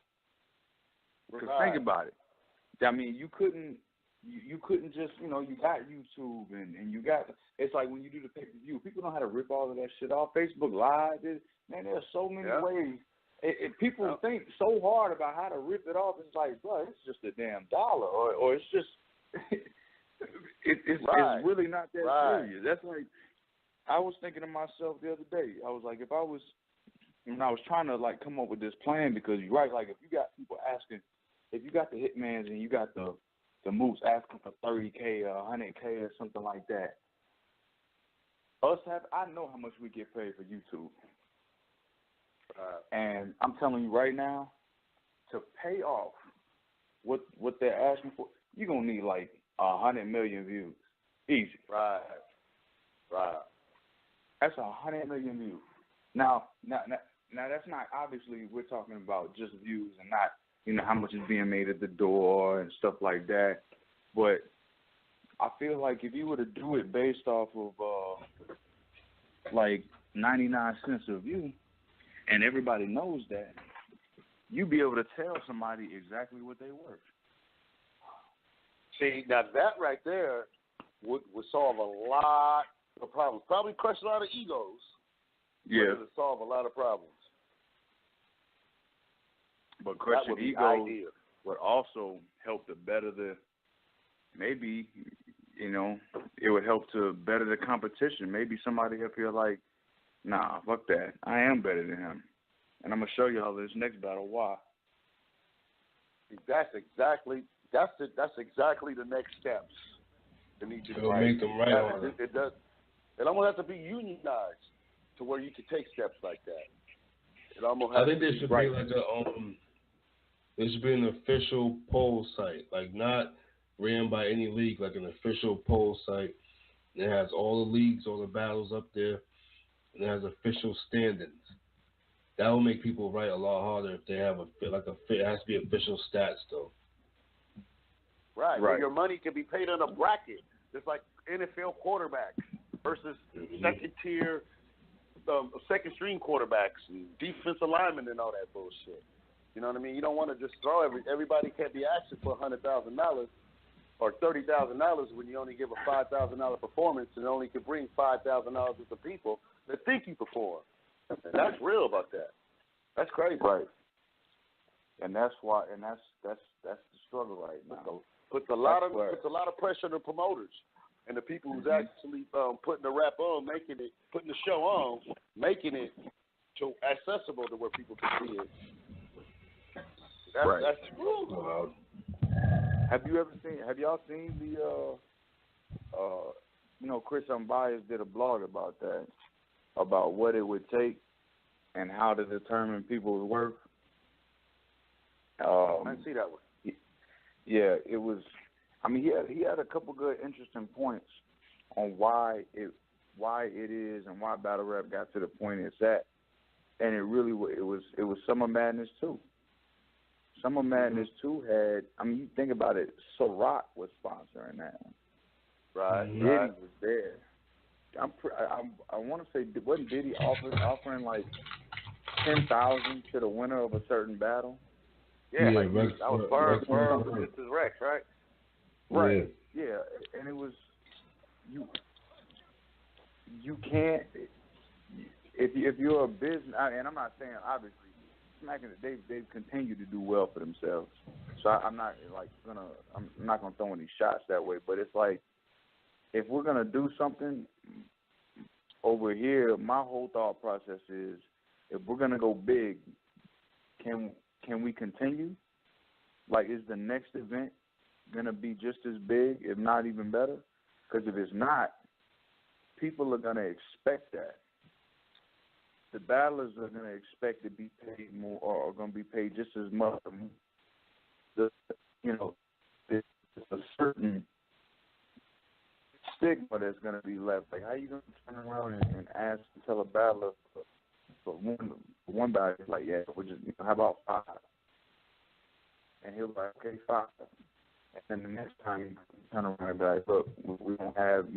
Because think about it. I mean, you couldn't just, you got YouTube and you got, it's like when you do the pay-per-view, people know how to rip all of that shit off. Facebook Live, man, there's so many ways. People think so hard about how to rip it off. It's like, bro, it's just a damn dollar, or it's just, it's really not that serious. That's like, I was thinking to myself the other day, I was like, I was trying to like come up with this plan because you're right, like if you got people asking, if you got the Hitmans and you got the Mooks asking for $30K or $100K or something like that, I know how much we get paid for YouTube. And I'm telling you right now, to pay off what they're asking for, you're going to need like 100 million views. Easy. Right. That's 100 million views. Now that's not, obviously we're talking about just views and not, how much is being made at the door and stuff like that. But I feel like if you were to do it based off of like 99 cents a view, and everybody knows that, you'd be able to tell somebody exactly what they worth. See, now that right there would solve a lot of problems. Probably crush a lot of egos. Yeah. But it would solve a lot of problems. But crushing egos would also help to better maybe, it would help to better the competition. Maybe somebody up here like, nah, fuck that. I am better than him. And I'm going to show y'all this next battle why. That's exactly the next steps. They need to make them right on it. It does. It almost has to be unionized to where you can take steps like that. It almost has I think to there be should be like there should be an official poll site, like not ran by any league, like an official poll site. It has all the leagues, all the battles up there, and it has official standings. That will make people write a lot harder if they have it has to be official stats though. Right. Where your money can be paid on a bracket, just like NFL quarterbacks versus second tier, second string quarterbacks and defensive linemen and all that bullshit. You know what I mean? You don't want to just throw everybody can't be asking for $100,000 or $30,000 when you only give a $5,000 performance and only can bring $5,000 with the people that think you perform. And that's real about that. That's crazy. Right. And that's why, and that's the struggle right now. Puts a lot of pressure on the promoters and the people who's actually putting the rap on, putting the show on, making it accessible to where people can see it. That's true. Have y'all seen the Chris Unbiased did a blog about that, about what it would take and how to determine people's worth. I didn't see that one. Yeah, it was. I mean, he had a couple good, interesting points on why it is and why battle rap got to the point it's at, and it was Summer Madness 2. Summer Madness 2 had. I mean, you think about it. Ciroc was sponsoring that one. Right. Diddy was there. I want to say, wasn't Diddy offering like $10,000 to the winner of a certain battle? Yeah, that was Burn versus Rex, right? Right. Yeah, and it was you can't if you're a business, and I'm not saying obviously, they've continued to do well for themselves. So I'm not gonna throw any shots that way, but it's like if we're gonna do something, over here, my whole thought process is, if we're gonna go big, can we continue? Like, is the next event gonna be just as big, if not even better? Because if it's not, people are gonna expect that. The battlers are gonna expect to be paid more, or are gonna be paid just as much. There's a certain stigma that's gonna be left. Like, how you gonna turn around and ask to tell a battler for one battle? It's like, yeah, we're just, how about 5? And he'll be like, okay, 5. And then the next time you turn around and be like, look, we don't have,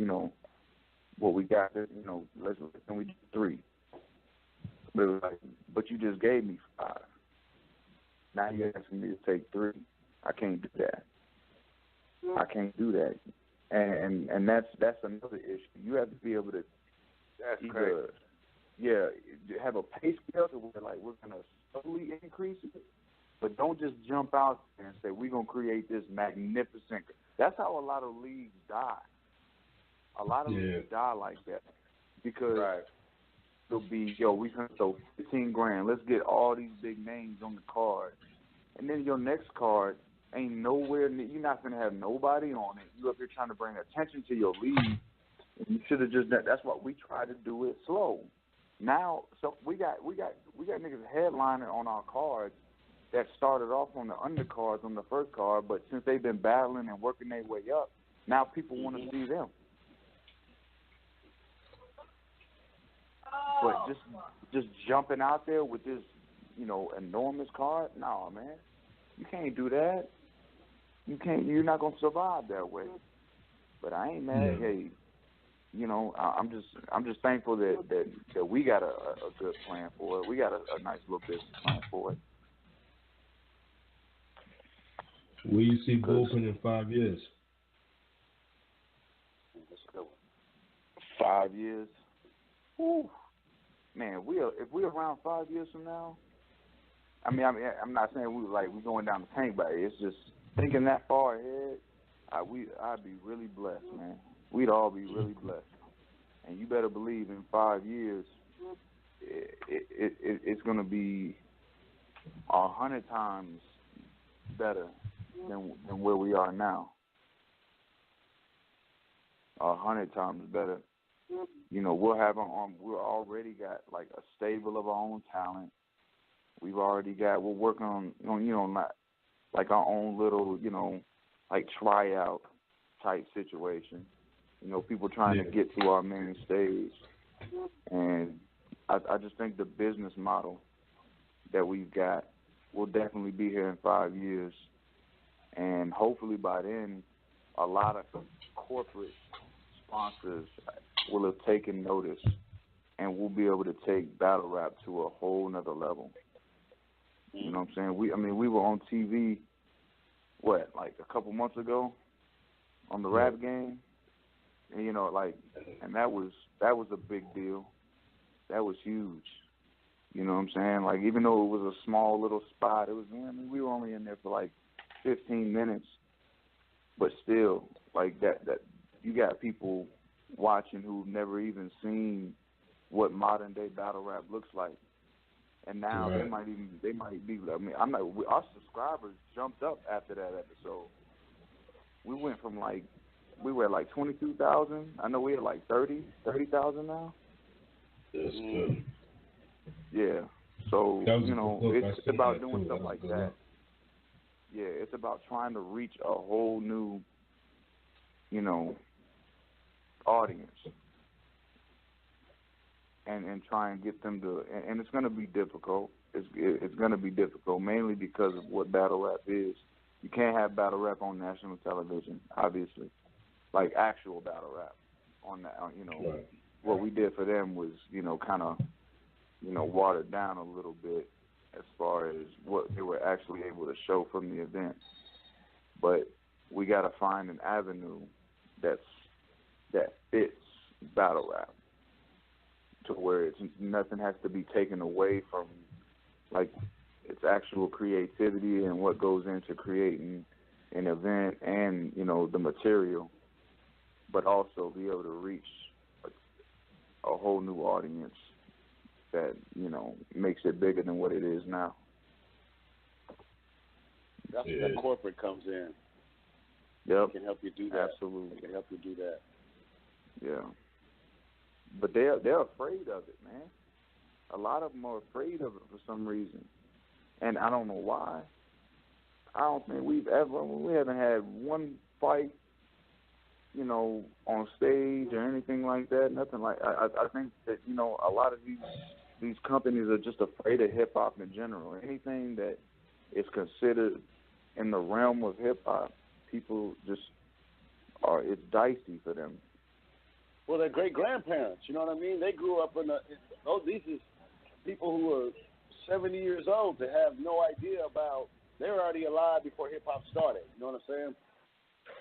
what we got, can we do 3? But it was like, but you just gave me 5. Now you're asking me to take 3. I can't do that. I can't do that. And that's another issue. You have to be able to have a pay scale to where, like, we're going to slowly increase it, but don't just jump out there and say we're going to create this magnificent. That's how a lot of leagues die. A lot of leagues die like that because it'll be, we're going to throw $15,000. Let's get all these big names on the card. And then your next card ain't nowhere, you're not going to have nobody on it. You up here trying to bring attention to your league. And you should have just done, that's why we try to do it slow. Now, so we got niggas headlining on our cards that started off on the undercards on the first card, but since they've been battling and working their way up, now people want to see them. But just jumping out there with this, enormous card, no, man, you can't do that. You can't. You're not gonna survive that way. But I ain't mad. Hey, I'm just thankful that we got a good plan for it. We got a nice little business plan for it. Where you see Bullpen in 5 years? 5 years. Whew. Man, if we're around 5 years from now, I'm not saying we're going down the tank, but it's just thinking that far ahead. I'd be really blessed, man. We'd all be really blessed, and you better believe in 5 years, it's gonna be 100 times better than where we are now. 100 times better. We'll have we've already got like a stable of our own talent. We've already got, we're working on not like our own little, like tryout type situation. People trying to get to our main stage. And I just think the business model that we've got will definitely be here in 5 years. And hopefully by then, a lot of corporate sponsors will have taken notice, and we'll be able to take battle rap to a whole nother level. You know what I'm saying? We were on TV, like a couple months ago, on the rap game, and and that was a big deal. That was huge. You know what I'm saying? Like, even though it was a small little spot, it was. We were only in there for like 15 minutes, but still, like that you got people watching who've never even seen what modern day battle rap looks like. And now they might be. Our subscribers jumped up after that episode. We went from we were at like 22,000. I know we had like 30,000 now. That's good. Yeah. So it's about doing stuff like that. Yeah, it's about trying to reach a whole new, audience. And try and get them to, and it's going to be difficult. It's going to be difficult, mainly because of what battle rap is. You can't have battle rap on national television, obviously, like actual battle rap. What we did for them was, kind of, watered down a little bit as far as what they were actually able to show from the event. But we got to find an avenue that fits battle rap, to where nothing has to be taken away from, like, its actual creativity and what goes into creating an event and, the material, but also be able to reach a whole new audience that, you know, makes it bigger than what it is now. That's where that corporate comes in. Yep. It can help you do that. Absolutely. It can help you do that. Yeah. But they're afraid of it, man. A lot of them are afraid of it for some reason. And I don't know why. I don't think we haven't had one fight, you know, on stage or anything like that. Nothing like. I think that, you know, a lot of these companies are just afraid of hip hop in general. Anything that is considered in the realm of hip hop, people just it's dicey for them. Well, their great grandparents, you know what I mean? They grew up these is people who are 70 years old that have no idea about. They were already alive before hip hop started. You know what I'm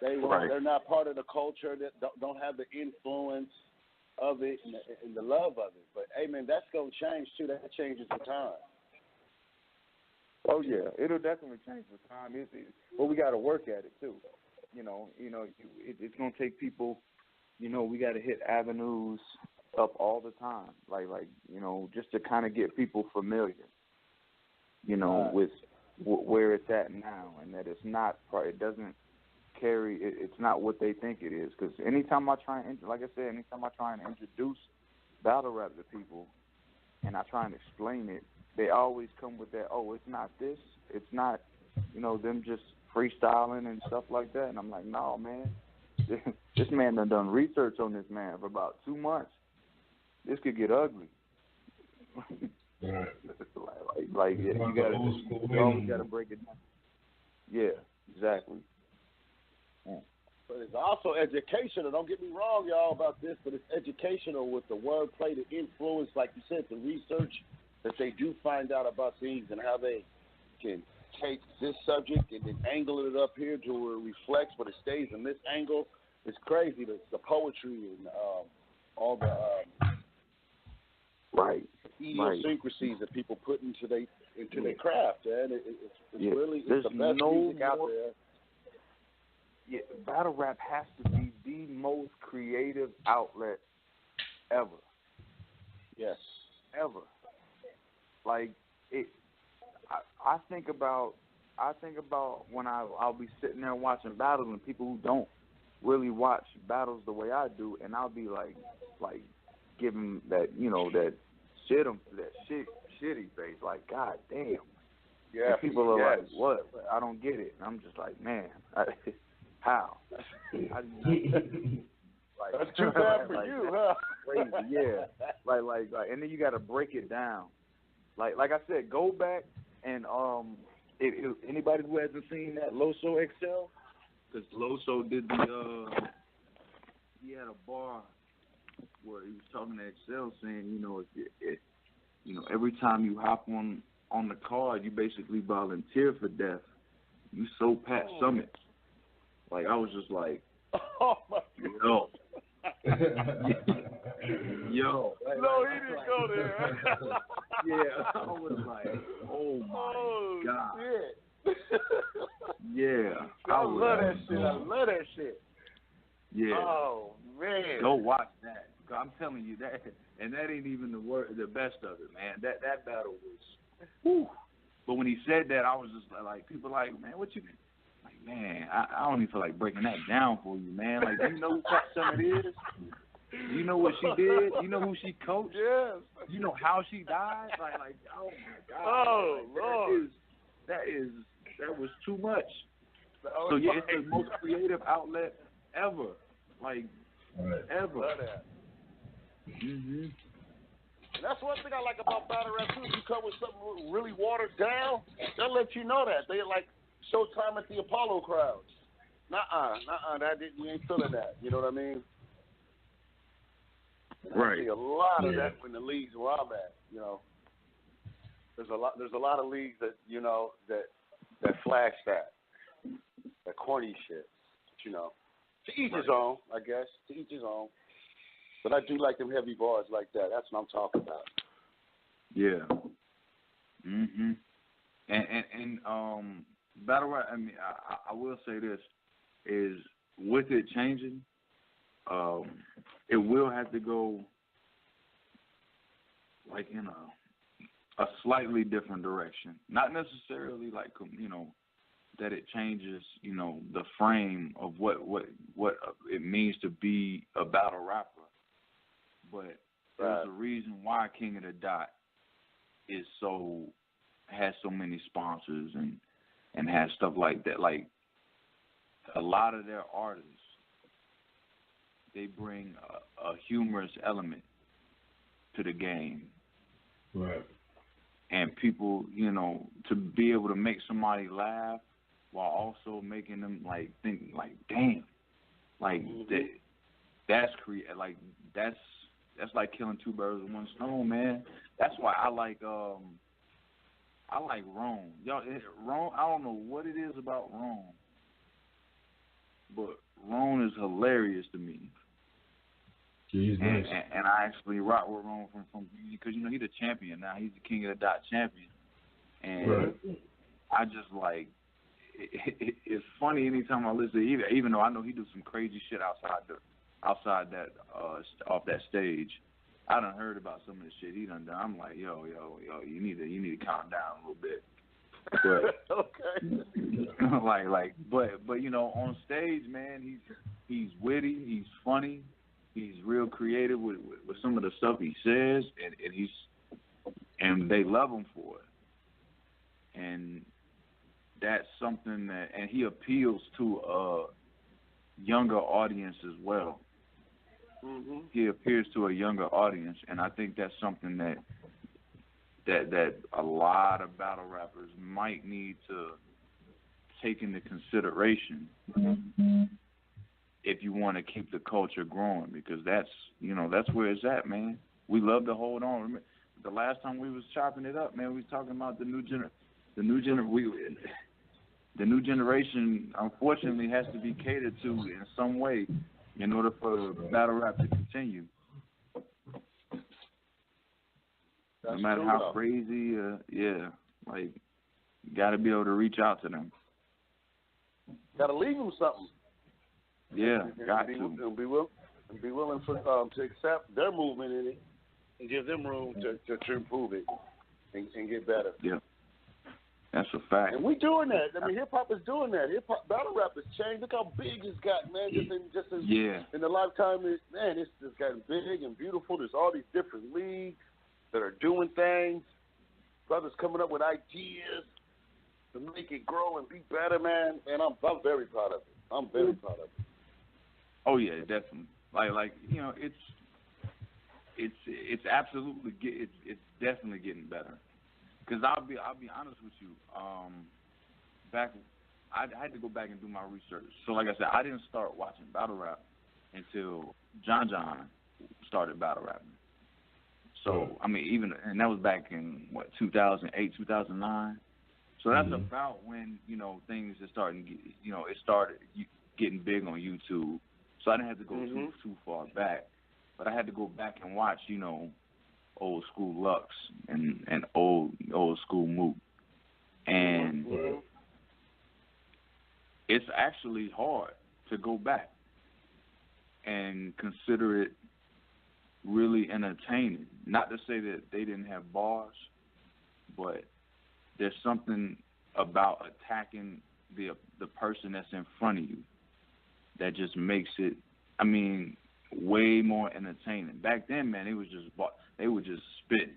saying? They're not part of the culture. That don't have the influence of it and the love of it. But hey, man, that's gonna change too. That changes with time. Oh yeah, it'll definitely change with time. But we got to work at it too. You know, it's gonna take people. You know, we got to hit avenues up all the time, like you know, just to kind of get people familiar. You know, with where it's at now, and that it's not. It doesn't carry. It's not what they think it is. Because anytime I try and, like I said, anytime I try and introduce battle rap to people, and I try and explain it, they always come with that. Oh, it's not this. It's not. You know, them just freestyling and stuff like that. And I'm like, no, man. This man done research on this man for about 2 months. This could get ugly. Right. like you gotta break it down. Yeah, exactly. Yeah. But it's also educational. Don't get me wrong, y'all, about this, but it's educational with the wordplay, the influence, like you said, the research that they do find out about things and how they can take this subject and then angle it up here to where it reflects, but it stays in this angle. It's crazy. The poetry and all the idiosyncrasies that people put into their craft, man. It's really it's the best music out there. Yeah, battle rap has to be the most creative outlet ever. Yes, ever. Like it. I think about when I'll be sitting there watching battles and people who don't really watch battles the way I do, and I'll be like giving that, you know, that shitty face, like, God damn. Yeah. And people are like, what? I don't get it. And I'm just like, man, how? How do you like, that's too bad for you, huh? Crazy, yeah. Like, and then you got to break it down. Like I said, go back and if anybody who hasn't seen that Loso XL, because Loso did he had a bar where he was talking to XL saying, you know, you know, every time you hop on the card, you basically volunteer for death. You so Pat Summit. Like, I was just like, oh my God. Yo. No, he didn't go there. Yeah, I was like, oh my God. Shit. Yeah. I love that shit. Yeah. Oh man. Go watch that. I'm telling you that, and that ain't even the best of it, man. That battle was, whew. But when he said that, I was just like, people like, man, what you, like, man, I don't even feel like breaking that down for you, man. Like, do you know who Pat Summit is? Do you know what she did? Do you know who she coached? Yes. Do you know how she died? Like, oh my God. Oh like, Lord. That was too much. So yeah, it's the most creative outlet ever. Like, ever. Love that. Mhm. And that's one thing I like about battle rap too. If you come with something really watered down, they'll let you know that. They like Showtime at the Apollo crowds. Nuh-uh, we ain't feeling that. You know what I mean? Right. I see a lot of that in the leagues where I'm at. You know, there's a lot of leagues that, you know, that flash that corny shit. You know, to each his own, I guess. To each his own. But I do like them heavy bars like that. That's what I'm talking about. Yeah. Mhm. And battle rap. I mean, I will say this is with it changing. It will have to go like in a slightly different direction. Not necessarily like, you know, that it changes, you know, the frame of what it means to be a battle rapper. But there's a reason why King of the Dot has so many sponsors and has stuff like that. Like a lot of their artists, they bring a humorous element to the game. Right. And people, you know, to be able to make somebody laugh while also making them like think like, damn, like that's like killing two birds with one stone, man. That's why I like Rome. Y'all, Rome. I don't know what it is about Rome, but Rome is hilarious to me. He's nice. And I actually rock with Rome from because, you know, he's the champion now. He's the King of the Dot champion, and I just like. It's funny anytime I listen, even though I know he do some crazy shit outside that off that stage. I done heard about some of the shit he done. I'm like, yo, you need to calm down a little bit. But okay. but you know, on stage, man, he's witty, he's funny, he's real creative with some of the stuff he says, and they love him for it. And that's something and he appeals to a younger audience as well. Mm-hmm. He appeals to a younger audience, and I think that's something that a lot of battle rappers might need to take into consideration if you want to keep the culture growing, because that's where it's at, man. We love to hold on. Remember, the last time we was chopping it up, man, we was talking about the new generation, unfortunately, has to be catered to in some way in order for battle rap to continue. No matter how crazy, like, you got to be able to reach out to them. Got to leave them something. Yeah, got to. to. Be willing to accept their movement in it and give them room to improve it and get better. Yeah. That's a fact. And we doing that. I mean, hip-hop is doing that. Hip-hop, battle rap has changed. Look how big it's got, man. In the lifetime, it's just gotten big and beautiful. There's all these different leagues that are doing things. Brothers coming up with ideas to make it grow and be better, man. And I'm very proud of it. I'm very proud of it. Oh, yeah, definitely. Like you know, it's absolutely it's definitely getting better. Because I'll be honest with you. I had to go back and do my research. So like I said, I didn't start watching battle rap until John started battle rapping. So I mean, and that was back in 2008, 2009. So that's about when, you know, things are starting. You know, it started getting big on YouTube. So I didn't have to go too far back, but I had to go back and watch, you know, old school Lux and old school Moot. And it's actually hard to go back and consider it really entertaining. Not to say that they didn't have bars, but there's something about attacking the person that's in front of you that just makes it, I mean, way more entertaining. Back then, man, they would just spit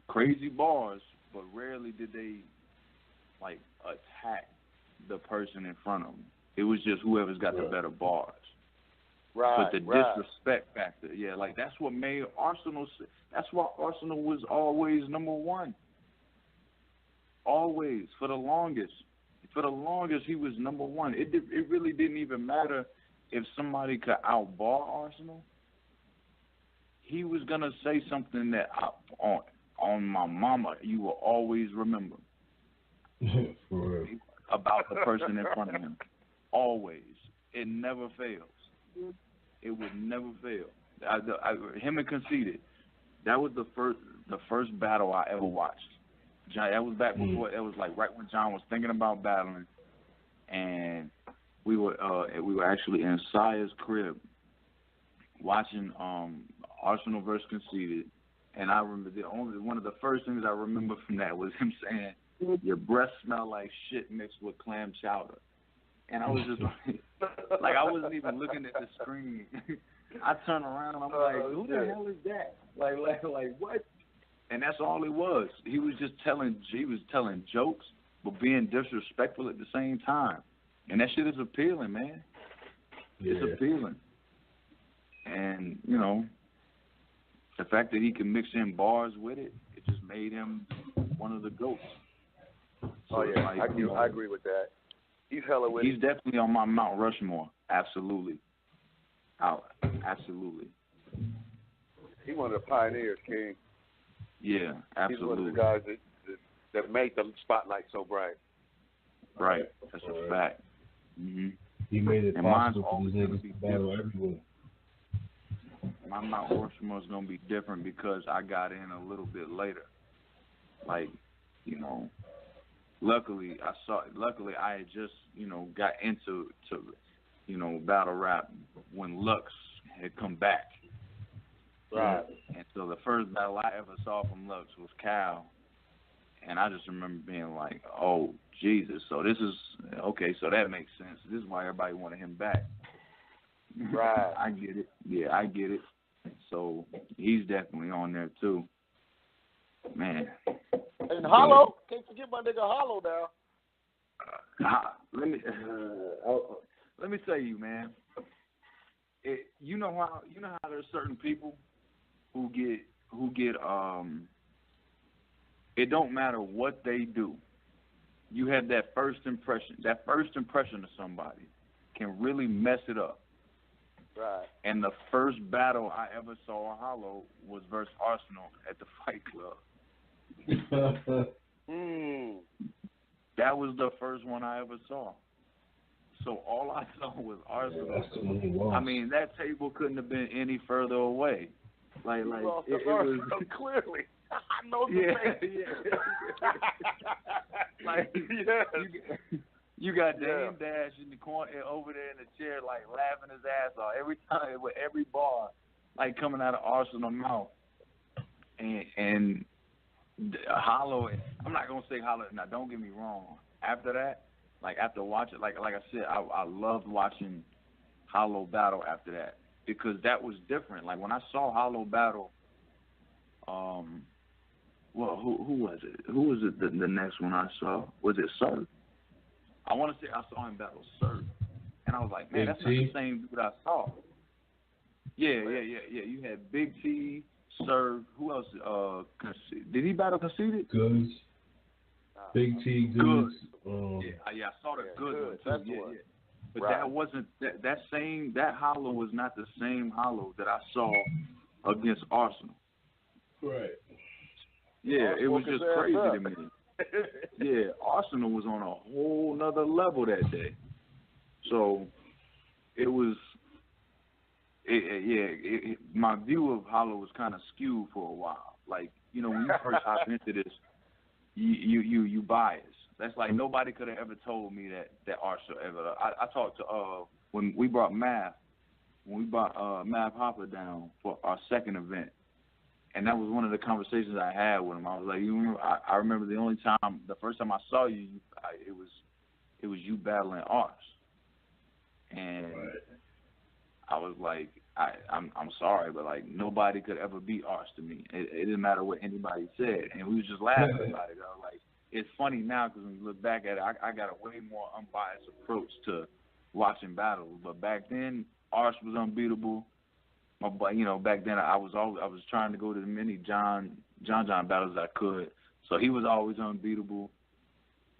crazy bars, but rarely did they like attack the person in front of them. It was just whoever's got the better bars. Right. But the disrespect factor, like that's what made Arsenal. That's why Arsenal was always number one. Always, for the longest. For the longest, he was number one. It really didn't even matter if somebody could outbar Arsenal. He was gonna say something that on my mama you will always remember about the person in front of him. Always, it never fails. It would never fail. Him and Conceited. That was the first battle I ever watched. John, that was back before. It was like right when John was thinking about battling, and we were actually in Sia's crib watching Arsenal versus Conceited, and I remember one of the first things I remember from that was him saying, "Your breath smell like shit mixed with clam chowder," and I was just like I wasn't even looking at the screen. I turned around and I'm like, "Who the hell is that?" Like what? And that's all it was. He was just telling jokes, but being disrespectful at the same time. And that shit is appealing, man. It's appealing. And, you know, the fact that he can mix in bars with it, it just made him one of the GOATs. So I agree with that. He's hella with it. He's definitely on my Mount Rushmore. Absolutely. Absolutely. He's one of the pioneers, King. Yeah, absolutely. He's one of the guys that made the spotlight so bright. Right. That's a fact. Mm-hmm. He made it possible for these niggas to battle everywhere. My Mount Rushmore is gonna be different because I got in a little bit later. Like, you know, luckily I had just, you know, got into battle rap when Lux had come back. Right. And so the first battle I ever saw from Lux was Cal. And I just remember being like, oh, Jesus. So this is, okay, so that makes sense. This is why everybody wanted him back. Right. I get it. Yeah, I get it. So he's definitely on there, too. Man. And Hollow. Can't forget my nigga Hollow now. Let me tell you, man. You know how there's certain people who get it don't matter what they do. You have that first impression. That first impression of somebody can really mess it up. Right. And the first battle I ever saw Hollow was versus Arsenal at the Fight Club. That was the first one I ever saw. So all I saw was Arsenal. I mean, that table couldn't have been any further away. Like it was clearly. I know the Like you got Dame Dash in the corner over there in the chair, like laughing his ass off every time with every bar, like coming out of Arsenal mouth. And Hollow. I'm not gonna say Hollow. Now, don't get me wrong. After that, like after watching, like I said, I loved watching Hollow battle after that because that was different. Like when I saw Hollow battle, well, who was it? Who was it? The next one I saw was it Sir? I want to say I saw him battle Sir, and I was like, man, that's not the same dude I saw. Yeah. You had Big T, Sir. Who else? Did he battle Conceited? Goods. Big T, Goods. I saw the Goods one too. Yeah. But that wasn't that Hollow was not the same Hollow that I saw against Arsenal. Right. Yeah, it was just crazy to me. Yeah, Arsenal was on a whole nother level that day. So it was, my view of Hollow was kind of skewed for a while. Like, you know, when you first hop into this, you bias. That's like nobody could have ever told me that Arsenal ever. I talked to when we brought Mav Hopper down for our second event. And that was one of the conversations I had with him. I was like, I remember the first time I saw you, it was you battling Ars. And I was like, I'm sorry, but like nobody could ever beat Ars to me. It didn't matter what anybody said. And we was just laughing about it. I was like, it's funny now because when you look back at it, I got a way more unbiased approach to watching battles. But back then, Ars was unbeatable. You know, back then I was trying to go to as many John battles as I could, so he was always unbeatable.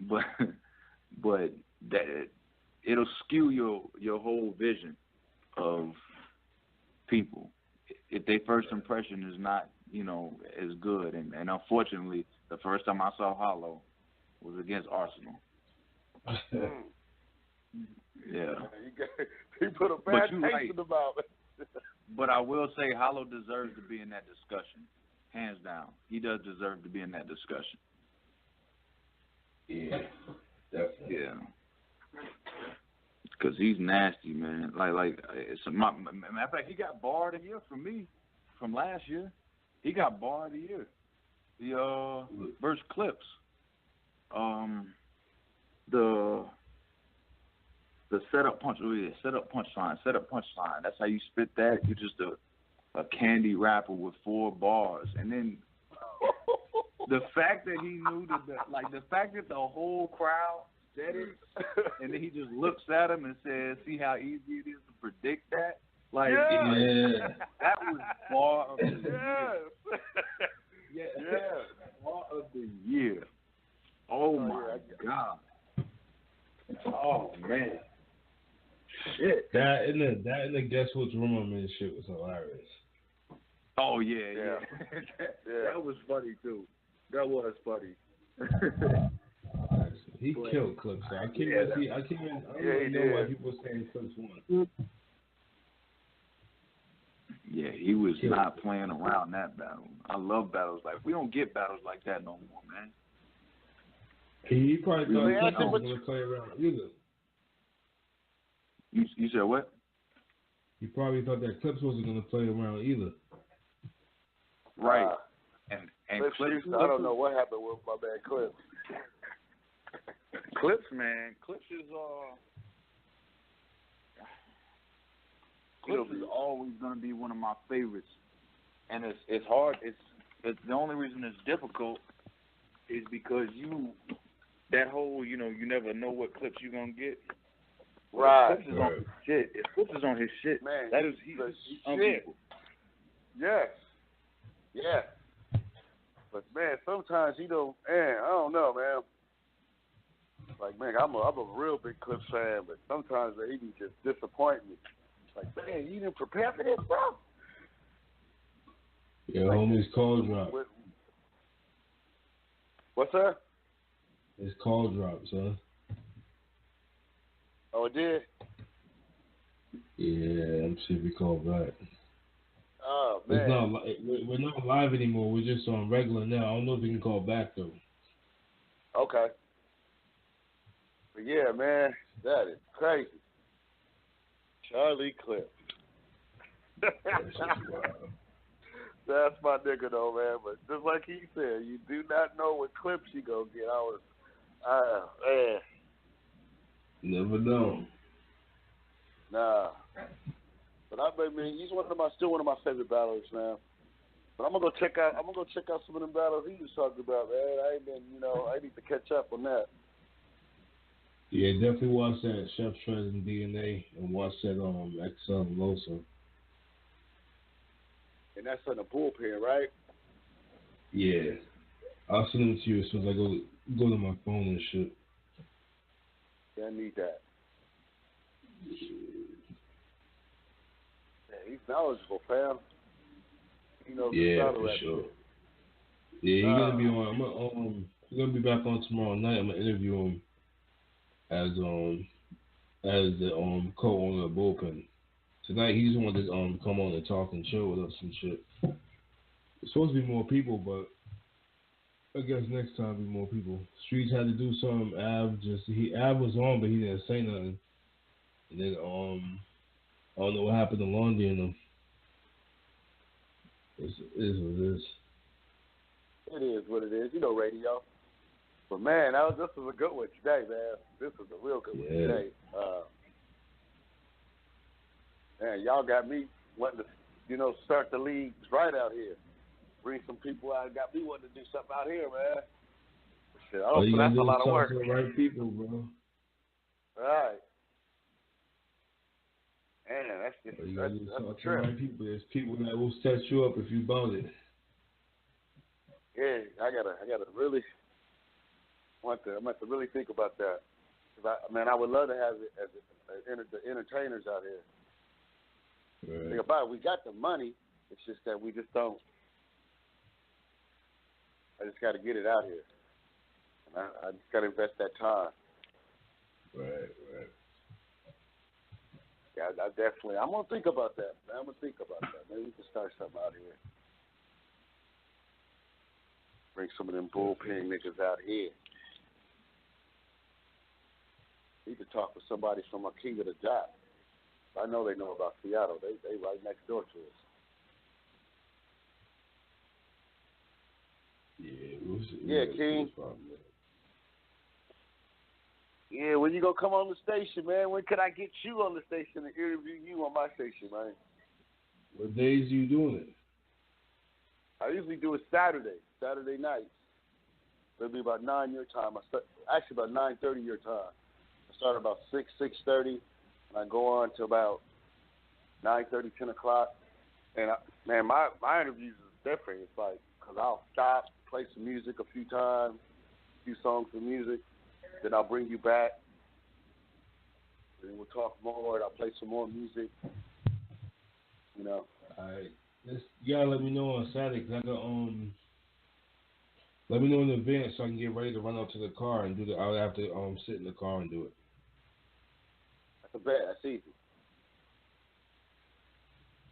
But that it'll skew your whole vision of people if their first impression is not, you know, as good. And unfortunately, the first time I saw Hollow was against Arsenal. Yeah. He put a bad taste in the mouth. But I will say Hollow deserves to be in that discussion. Hands down. He does deserve to be in that discussion. Yeah, definitely. Yeah. Because he's nasty, man. Matter of fact, he got barred a year from me from last year. He got bar of the year. The versus Clips. The setup punch. Oh yeah, setup punchline. That's how you spit that. You're just a candy rapper with 4 bars, and then the fact that he knew the fact that the whole crowd said it, and then he just looks at him and says, "See how easy it is to predict that." Like, that was bar of the year. Bar of the year. Oh my God. Oh man. Shit. That and the Guess What's Wrong Man shit was hilarious. Oh yeah. That was funny too. That was funny. He killed Clips. I don't know why people were saying Clips won. Yeah, he was not playing around that battle. I love battles we don't get battles like that no more, man. He probably thought Clips was going to play around either. You said what? He probably thought that Clips wasn't going to play around either. Right. And Clips, I don't know what happened with my man Clips. Clips, man. Clips is Clips is always going to be one of my favorites, and it's hard. It's the only reason it's difficult is because that whole you never know what Clips you're gonna get. Right. Clips is on his shit. If Clips is on his shit, man, that is he's unbeatable. Yes. But man, sometimes I don't know, man. Like, man, I'm a real big Clips fan, but sometimes they even just disappoint me. Like, man, you didn't prepare for this, bro? Yeah, homie's call drop. What's that? His call drop, son. Oh, it did? Yeah, I'm see if we call back. Oh, man. We're not live anymore. We're just on regular now. I don't know if we can call back, though. Okay. But, yeah, man, that is crazy. Charlie Clips. That's my nigga, though, man. But just like he said, you do not know what Clips you gonna get. Man. Never know. Nah. But I mean, he's still one of my favorite battlers, man. But I'm gonna go check out some of them battles he was talking about, man. I need to catch up on that. Yeah, definitely watch that Chef Trez and DNA, and watch that XL and Loso. And that's on the bullpen, right? Yeah, I'll send them to you as soon as I go to my phone and shit. Yeah, I need that. Yeah, he's knowledgeable, fam. He knows yeah, for sure. Shit. Yeah, he's gonna be on. He's gonna be back on tomorrow night. I'm gonna interview him as the co-owner of Bullpen. Tonight he just wanted to come on and talk and chill with us and shit. It's supposed to be more people, but I guess next time be more people. Streets had to do something. Av was on, but he didn't say nothing. And then I don't know what happened to Lundy and them. It is what it is. It is what it is. Radio. But man, this was a good one today, man. This was a real good one today. Man, y'all got me wanting to, start the leagues right out here. Bring some people out. Got me wanting to do something out here, man. Shit, that's a lot of work. To the right people, bro. Right. Man, that's just that's a trip. Right people. There's people that will set you up if you bout it. Yeah, I gotta really I'm going to really think about that. I would love to have it as the entertainers out here. Right. Think about it. We got the money. It's just that we just don't. I just got to get it out here. And I just got to invest that time. Right. Yeah, I definitely. I'm going to think about that, man. Maybe we can start something out here. Bring some of them bullpen niggas out here. Need to talk with somebody from a King of the Dot. I know they know about Seattle. They right next door to us. Yeah, King. Yeah, when you gonna come on the station, man? When could I get you on the station and interview you on my station, man? What days are you doing it? I usually do it Saturday nights. It'll be about 9 your time. Actually about 9:30 your time. I start about 6:30, and I go on to about 9:30, 10 o'clock. And my interviews is different. It's like, cause I'll stop, play some music a few times, a few songs of music, then I'll bring you back. Then we'll talk more, and I'll play some more music. You know. All right. You gotta let me know on Saturday, cause I got let me know in advance so I can get ready to run out to the car and do the. I'll have to sit in the car and do it. That's a bet. That's easy.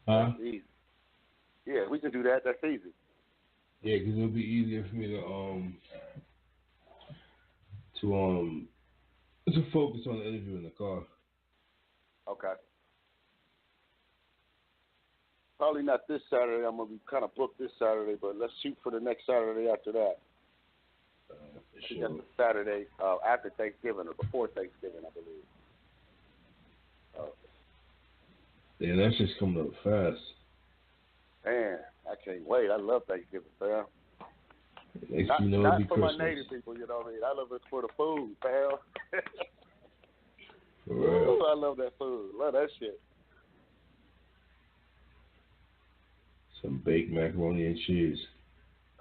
Huh? That's easy. Yeah, we can do that. That's easy. Yeah, cause it'll be easier for me to focus on the interview in the car. Okay. Probably not this Saturday. I'm going to be kind of booked this Saturday, but let's shoot for the next Saturday after that. Sure. That's the Saturday after Thanksgiving or before Thanksgiving, I believe. Yeah, that's just coming up fast. Man, I can't wait. I love Thanksgiving, pal. Next you know, not it'll be for Christmas. my native people, you know what I mean? I love it for the food, pal. For real. Ooh, I love that food. Love that shit. Some baked macaroni and cheese.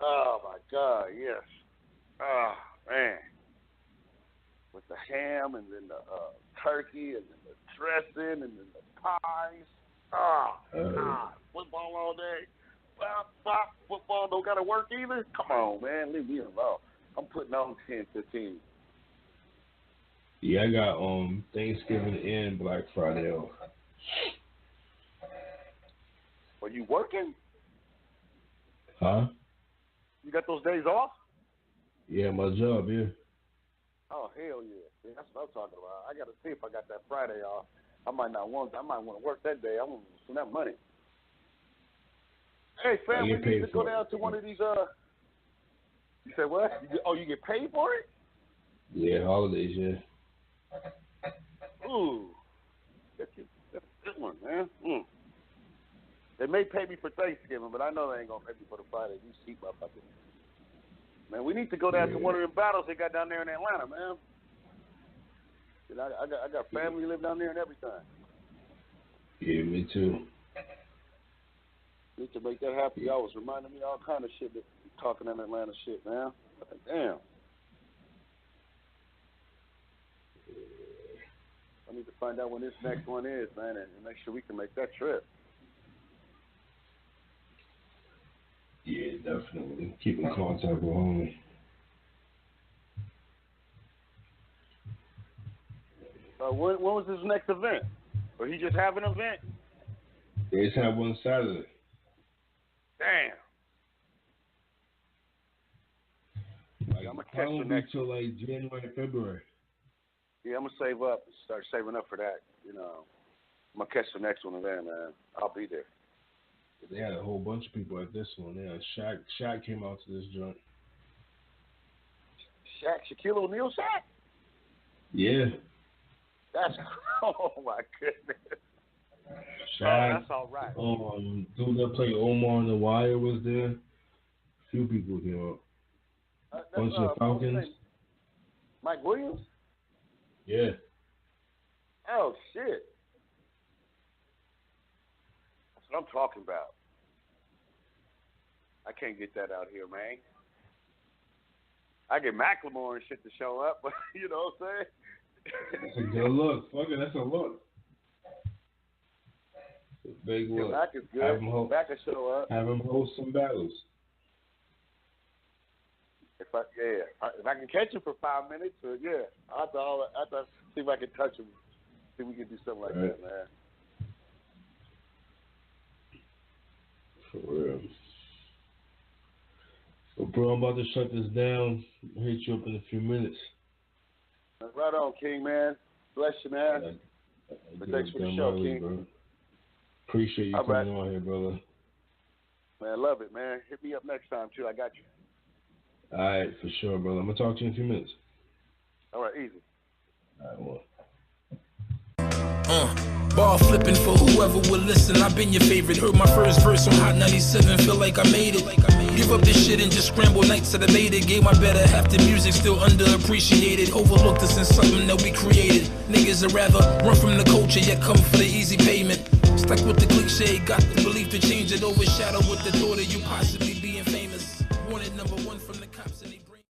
Oh, my God, yes. Oh, man. With the ham and then the turkey and then the dressing and then the pies. Oh, God. Football all day. Football don't got to work either? Come on, man. Leave me alone. I'm putting on 10, 15. Yeah, I got Thanksgiving and Black Friday off. Are you working? Huh? You got those days off? Yeah, my job, yeah. Oh, hell yeah. See, that's what I'm talking about. I got to see if I got that Friday off. I might want to work that day. I want to spend that money. Hey, fam, we need to go down to one of these, you said what? You get paid for it? Yeah, holidays, yeah. Ooh. That's a good one, man. They may pay me for Thanksgiving, but I know they ain't going to pay me for the Friday. You cheap motherfuckers. Man, we need to go down to one of them battles they got down there in Atlanta, man. And I got family live down there and everything. Yeah, me too. Need to make that happen. Y'all was reminding me all kind of shit that talking in Atlanta shit, man. Like, damn. I need to find out when this next one is, man, and make sure we can make that trip. Yeah, definitely. Keep in contact with homie. When was his next event? Or he just have an event? They just have one Saturday. Damn. Like, I'm gonna catch the next till like January, February. Yeah, I'm gonna save up, start saving up for that. You know, I'm gonna catch the next one then, man. I'll be there. They had a whole bunch of people at this one. Yeah, Shaq came out to this joint. Shaquille O'Neal Shaq? Yeah. That's oh my goodness. Shaq, that's all right. Dude that played Omar on The Wire was there. A few people came out. Bunch of Falcons. Mike Williams? Yeah. Oh shit. That's what I'm talking about. I can't get that out here, man. I get Macklemore and shit to show up, but you know what I'm saying? That's a good look. Fuck it, that's a look. It's a big look. Mac is good. Mac can show up. Have him host some battles. If I can catch him for 5 minutes, yeah, I have to see if I can touch him. See if we can do something like that, man. For real. So, bro, I'm about to shut this down. I'll hit you up in a few minutes. Right on, King, man. Bless you, man. Thanks for the show, King. Bro. Appreciate you coming on here, brother. Man, love it, man. Hit me up next time, too. I got you. All right, for sure, brother. I'm gonna talk to you in a few minutes. All right, easy. All right, well. Ball flipping for whoever will listen. I've been your favorite. Heard my first verse on Hot 97. Feel like I made it. Give up this shit and just scramble nights that I made it. Gave my better half the music, still underappreciated. Overlooked us in something that we created. Niggas would rather run from the culture, yet come for the easy payment. Stuck with the cliche, got the belief to change it. Overshadow with the thought of you possibly